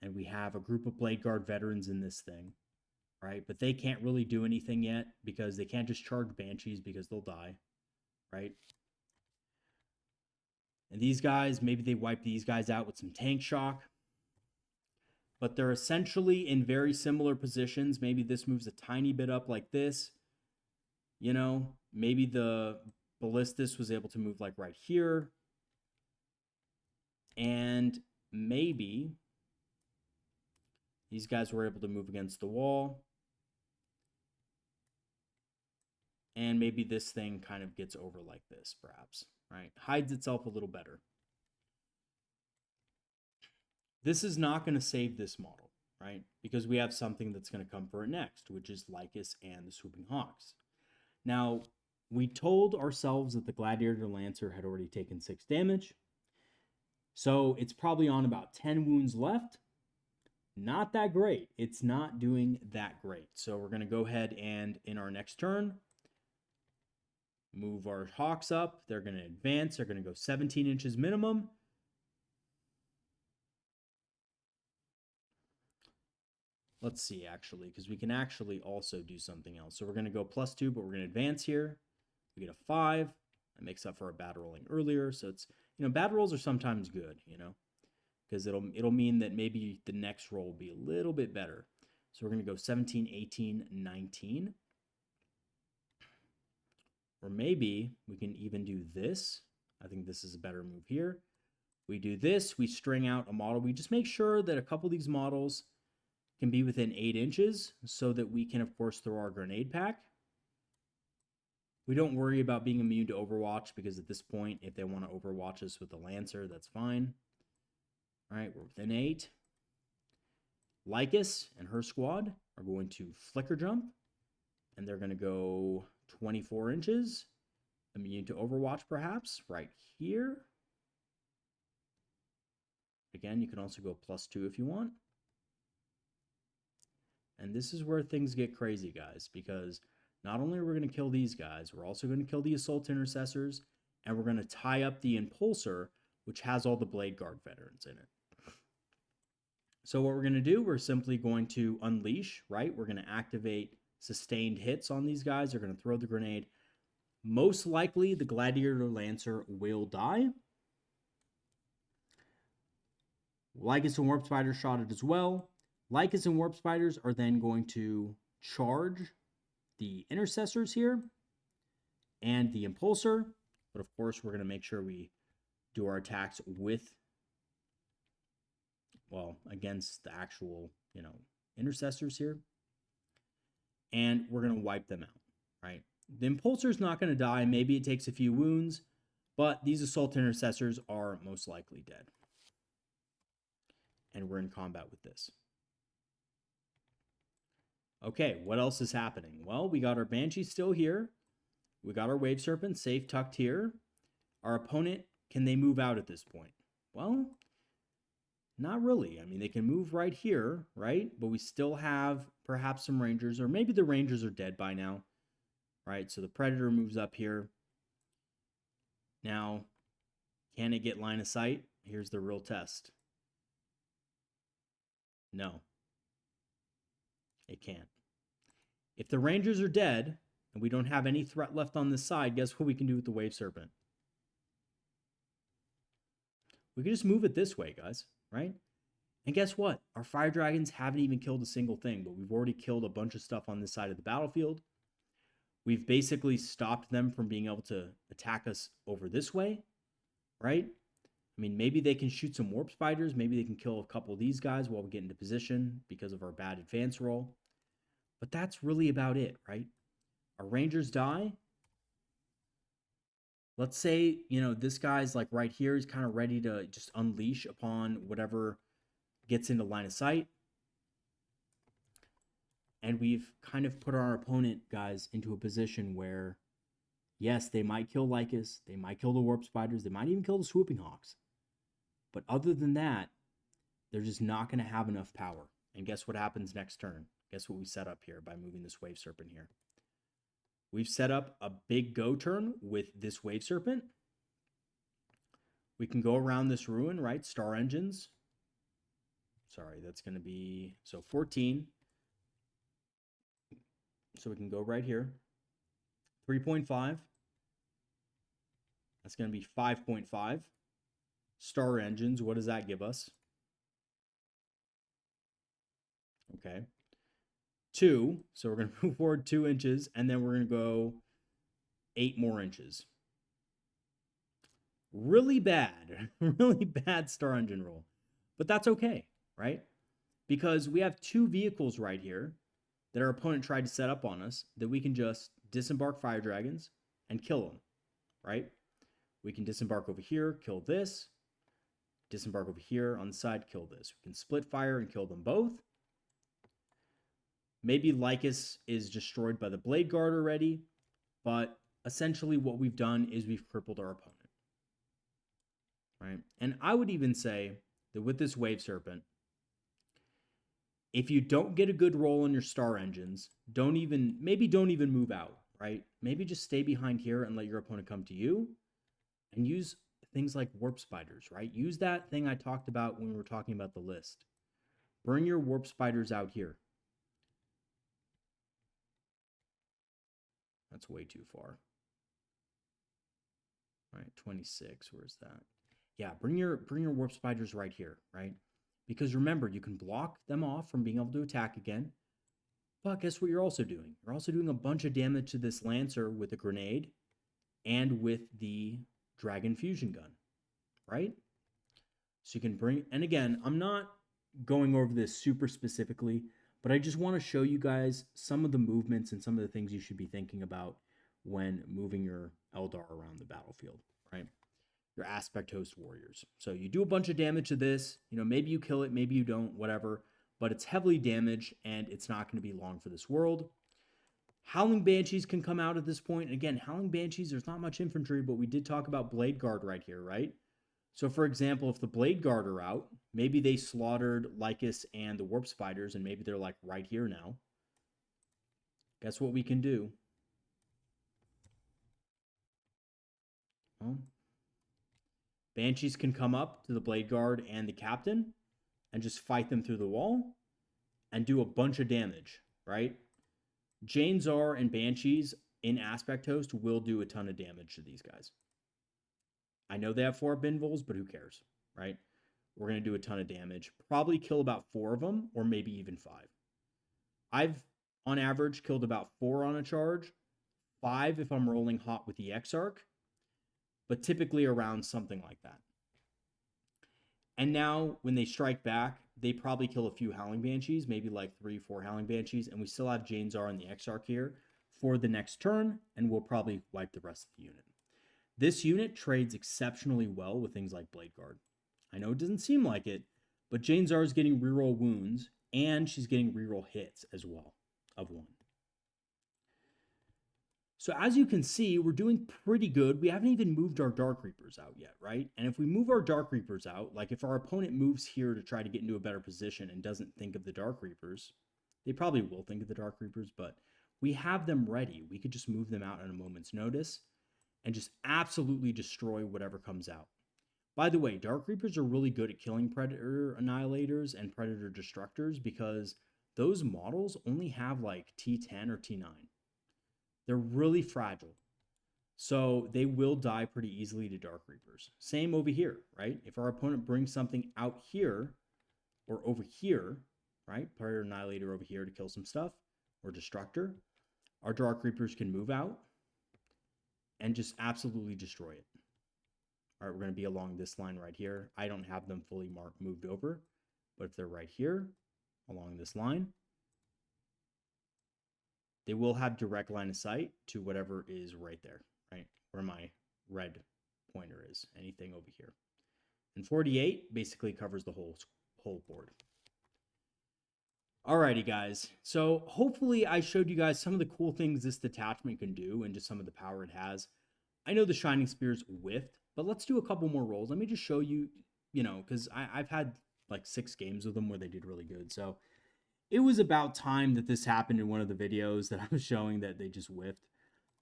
And we have a group of Blade Guard veterans in this thing, right? But they can't really do anything yet because they can't just charge Banshees because they'll die, right? And these guys, maybe they wipe these guys out with some tank shock. But they're essentially in very similar positions. Maybe this moves a tiny bit up like this. You know, maybe the Ballistus was able to move like right here. And maybe these guys were able to move against the wall. And maybe this thing kind of gets over like this, perhaps, right? Hides itself a little better. This is not going to save this model, right? Because we have something that's going to come for it next, which is Lycus and the Swooping Hawks. Now, we told ourselves that the Gladiator Lancer had already taken 6 damage. So it's probably on about 10 wounds left. Not that great. It's not doing that great. So we're going to go ahead and, in our next turn, move our Hawks up. They're going to advance. They're going to go 17 inches minimum. Let's see, actually, because we can actually also do something else. So we're going to go +2, but we're going to advance here. We get a 5. That makes up for our bad rolling earlier. So it's, you know, bad rolls are sometimes good, you know, because it'll mean that maybe the next roll will be a little bit better. So we're going to go 17, 18, 19. Or maybe we can even do this. I think this is a better move here. We do this. We string out a model. We just make sure that a couple of these models can be within 8 inches so that we can, of course, throw our grenade pack. We don't worry about being immune to Overwatch because at this point, if they want to Overwatch us with the Lancer, that's fine. All right, we're within 8. Lycus and her squad are going to flicker jump, and they're going to go 24 inches. Immune to Overwatch, perhaps, right here. Again, you can also go +2 if you want. And this is where things get crazy, guys, because not only are we going to kill these guys, we're also going to kill the Assault Intercessors, and we're going to tie up the Impulsor, which has all the Blade Guard veterans in it. So what we're going to do, we're simply going to unleash, right? We're going to activate sustained hits on these guys. They're going to throw the grenade. Most likely, the Gladiator Lancer will die. Lycus and Warp Spiders shot it as well. Lycus and Warp Spiders are then going to charge the Intercessors here and the Impulsor. But of course, we're going to make sure we do our attacks with, well, against the actual, Intercessors here. And we're going to wipe them out, right? The Impulsor's not going to die. Maybe it takes a few wounds, but these Assault Intercessors are most likely dead. And we're in combat with this. Okay, what else is happening? Well, we got our Banshee still here. We got our Wave Serpent safe tucked here. Our opponent, can they move out at this point? Well, not really. I mean, they can move right here, right? But we still have perhaps some Rangers, or maybe the Rangers are dead by now, right? So the Predator moves up here. Now, can it get line of sight? Here's the real test. No, it can't. If the Rangers are dead and we don't have any threat left on this side, guess what we can do with the Wave Serpent? We can just move it this way, guys, right? And guess what? Our Fire Dragons haven't even killed a single thing, but we've already killed a bunch of stuff on this side of the battlefield. We've basically stopped them from being able to attack us over this way, right? I mean, maybe they can shoot some Warp Spiders. Maybe they can kill a couple of these guys while we get into position because of our bad advance roll. But that's really about it, right? Our Rangers die. Let's say, this guy's like right here. He's kind of ready to just unleash upon whatever gets into line of sight. And we've kind of put our opponent, guys, into a position where, yes, they might kill Lycus. They might kill the Warp Spiders. They might even kill the Swooping Hawks. But other than that, they're just not going to have enough power. And guess what happens next turn? Guess what we set up here by moving this Wave Serpent here? We've set up a big go turn with this Wave Serpent. We can go around this ruin, right? Star Engines. Sorry, that's going to be, 14. So we can go right here. 3.5. That's going to be 5.5. Star Engines, what does that give us? Okay. 2. So we're going to move forward 2 inches, and then we're going to go 8 more inches. Really bad. Really bad Star Engine roll. But that's okay, right? Because we have 2 vehicles right here that our opponent tried to set up on us that we can just disembark Fire Dragons and kill them, right? We can disembark over here, kill this. Disembark over here on the side, kill this. We can split fire and kill them both. Maybe Lycus is destroyed by the Blade Guard already, but essentially what we've done is we've crippled our opponent, right? And I would even say that with this Wave Serpent, if you don't get a good roll on your Star Engines, maybe don't even move out, right? Maybe just stay behind here and let your opponent come to you and use things like Warp Spiders, right? Use that thing I talked about when we were talking about the list. Bring your Warp Spiders out here. That's way too far. All right, 26, where's that? Yeah, bring your Warp Spiders right here, right? Because remember, you can block them off from being able to attack again. But guess what you're also doing? You're also doing a bunch of damage to this Lancer with a grenade and with the Dragon Fusion Gun, right? So you can bring, and again, I'm not going over this super specifically, but I just want to show you guys some of the movements and some of the things you should be thinking about when moving your Eldar around the battlefield, right? Your aspect host warriors. So you do a bunch of damage to this, maybe you kill it, maybe you don't, whatever, but it's heavily damaged and it's not going to be long for this world. Howling Banshees can come out at this point. And again, Howling Banshees, there's not much infantry, but we did talk about Blade Guard right here, right? So for example, if the Blade Guard are out, maybe they slaughtered Lycus and the Warp Spiders, and maybe they're like right here now. Guess what we can do? Well, Banshees can come up to the Blade Guard and the Captain and just fight them through the wall and do a bunch of damage, right? Jane Czar and Banshees in Aspect Host will do a ton of damage to these guys. I know they have 4 Binvols, but who cares, right? we're going to do a ton of damage. Probably kill about 4 of them, or maybe even 5. I've, on average, killed about 4 on a charge, 5 if I'm rolling hot with the Exarch, but typically around something like that. And now, when they strike back, they probably kill a few Howling Banshees, maybe like 3-4 Howling Banshees, and we still have Janezar and the Exarch here for the next turn, and we'll probably wipe the rest of the unit. This unit trades exceptionally well with things like Blade Guard. I know it doesn't seem like it, but Janezar is getting reroll wounds, and she's getting reroll hits as well, of 1. So as you can see, we're doing pretty good. We haven't even moved our Dark Reapers out yet, right? And if we move our Dark Reapers out, like if our opponent moves here to try to get into a better position and doesn't think of the Dark Reapers, they probably will think of the Dark Reapers, but we have them ready. We could just move them out at a moment's notice and just absolutely destroy whatever comes out. By the way, Dark Reapers are really good at killing Predator Annihilators and Predator Destructors because those models only have like T10 or T9. They're really fragile. So they will die pretty easily to Dark Reapers. Same over here, right? If our opponent brings something out here or over here, right? Predator Annihilator over here to kill some stuff, or Destructor, our Dark Reapers can move out and just absolutely destroy it. All right, we're going to be along this line right here. I don't have them fully moved over, but if they're right here along this line, they will have direct line of sight to whatever is right there, right? Where my red pointer is, anything over here. And 48 basically covers the whole board. Alrighty, guys. So hopefully I showed you guys some of the cool things this detachment can do and just some of the power it has. I know the Shining Spears whiffed, but let's do a couple more rolls. Let me just show you, because I've had like 6 games with them where they did really good. So it was about time that this happened in one of the videos that I was showing that they just whiffed.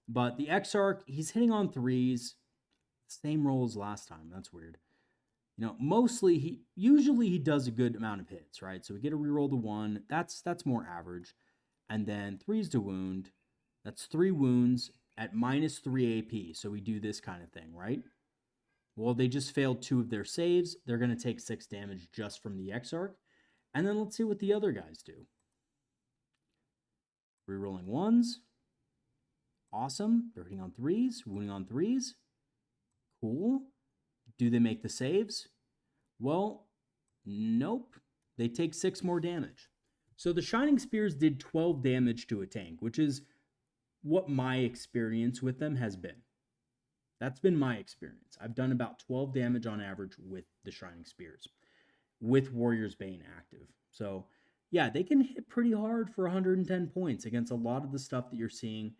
But the Exarch, he's hitting on 3s. Same roll as last time. That's weird. Usually he does a good amount of hits, right? So we get a reroll to 1. That's more average. And then 3s to wound. That's 3 wounds at minus 3 AP. So we do this kind of thing, right? Well, they just failed 2 of their saves. They're going to take 6 damage just from the Exarch. And then let's see what the other guys do. Rerolling 1s. Awesome. They're hitting on 3s, wounding on 3s. Cool. Do they make the saves? Well, nope. They take 6 more damage. So the Shining Spears did 12 damage to a tank, which is what my experience with them has been. That's been my experience. I've done about 12 damage on average with the Shining Spears, with Warrior's Bane active. So yeah, they can hit pretty hard for 110 points against a lot of the stuff that you're seeing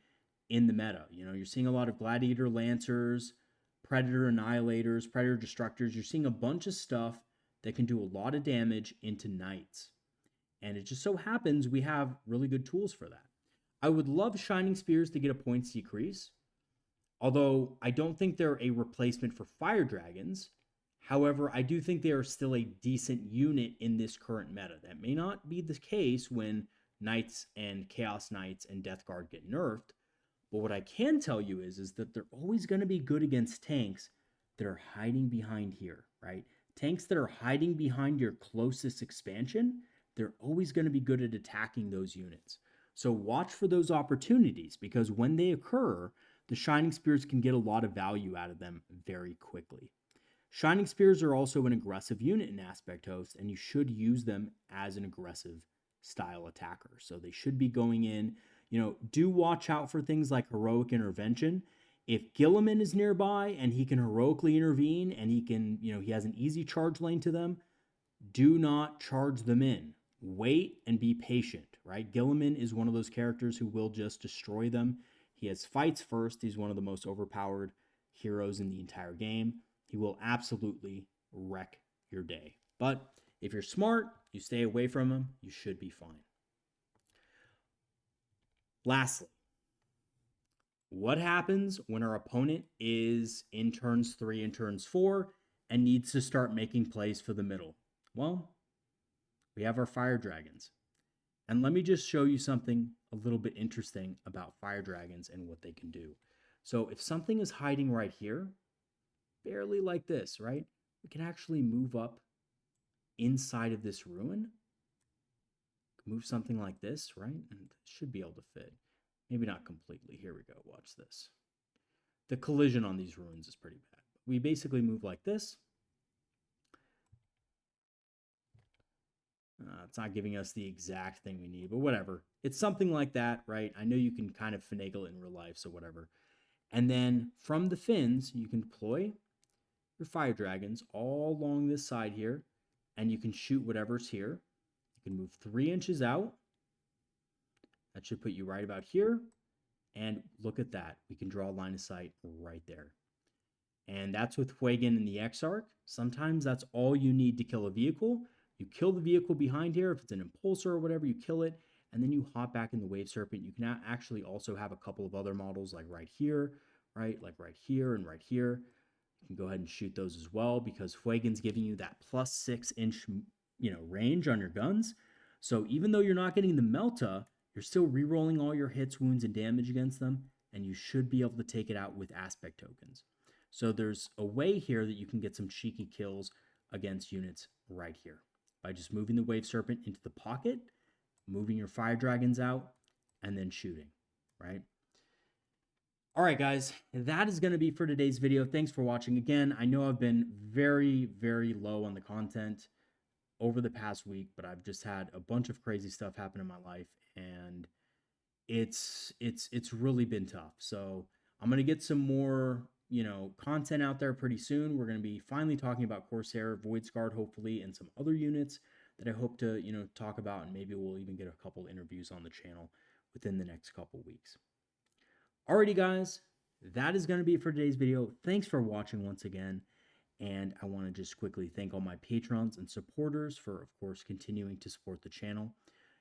in the meta. You're seeing a lot of Gladiator Lancers, Predator Annihilators, Predator Destructors. You're seeing a bunch of stuff that can do a lot of damage into Knights. And it just so happens we have really good tools for that. I would love Shining Spears to get a points decrease, although I don't think they're a replacement for Fire Dragons. However, I do think they are still a decent unit in this current meta. That may not be the case when Knights and Chaos Knights and Death Guard get nerfed, but what I can tell you is that they're always going to be good against tanks that are hiding behind here, right? Tanks that are hiding behind your closest expansion, they're always going to be good at attacking those units. So watch for those opportunities, because when they occur, the Shining Spears can get a lot of value out of them very quickly. Shining Spears are also an aggressive unit in Aspect Host, and you should use them as an aggressive style attacker. So they should be going in. Do watch out for things like Heroic Intervention. If Guilliman is nearby and he can heroically intervene and he has an easy charge lane to them, do not charge them in. Wait and be patient, right? Guilliman is one of those characters who will just destroy them. He has fights first. He's one of the most overpowered heroes in the entire game. He will absolutely wreck your day. But if you're smart, you stay away from him, you should be fine. Lastly, what happens when our opponent is in turns 3 and turns 4 and needs to start making plays for the middle? Well, we have our Fire Dragons. And let me just show you something a little bit interesting about Fire Dragons and what they can do. So if something is hiding right here, barely like this, right? We can actually move up inside of this ruin. Move something like this, right? And it should be able to fit. Maybe not completely. Here we go. Watch this. The collision on these ruins is pretty bad. We basically move like this. It's not giving us the exact thing we need, but whatever. It's something like that, right? I know you can kind of finagle it in real life, so whatever. And then from the fins, you can deploy your fire dragons all along this side here, and you can shoot whatever's here. You can move 3 inches out. That should put you right about here. And look at that. We can draw a line of sight right there. And that's with Huygen and the Exarch. Sometimes that's all you need to kill a vehicle. You kill the vehicle behind here. If it's an impulsor or whatever, you kill it. And then you hop back in the Wave Serpent. You can actually also have a couple of other models like right here, right? Like right here and right here. You can go ahead and shoot those as well because Huygen's giving you that plus 6 inch, range on your guns. So even though you're not getting the Melta, you're still re-rolling all your hits, wounds, and damage against them, and you should be able to take it out with aspect tokens. So there's a way here that you can get some cheeky kills against units right here by just moving the Wave Serpent into the pocket, moving your Fire Dragons out, and then shooting, right? All right, guys, that is going to be for today's video. Thanks for watching. Again, I know I've been very, very low on the content over the past week, but I've just had a bunch of crazy stuff happen in my life, and it's really been tough. So I'm going to get some more, content out there pretty soon. We're going to be finally talking about Corsair, Voids Guard, hopefully, and some other units that I hope to, talk about, and maybe we'll even get a couple interviews on the channel within the next couple weeks. Alrighty, guys, that is going to be it for today's video. Thanks for watching once again. And I want to just quickly thank all my patrons and supporters for, of course, continuing to support the channel.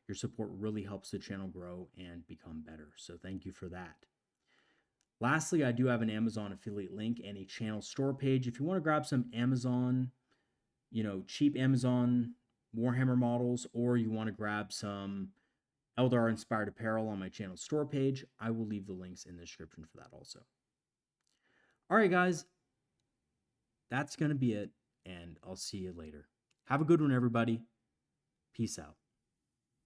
Your support really helps the channel grow and become better. So thank you for that. Lastly, I do have an Amazon affiliate link and a channel store page. If you want to grab some Amazon, cheap Amazon Warhammer models, or you want to grab some Eldar inspired apparel on my channel store page, I will leave the links in the description for that also. All right, guys, that's going to be it, and I'll see you later. Have a good one, everybody. Peace out.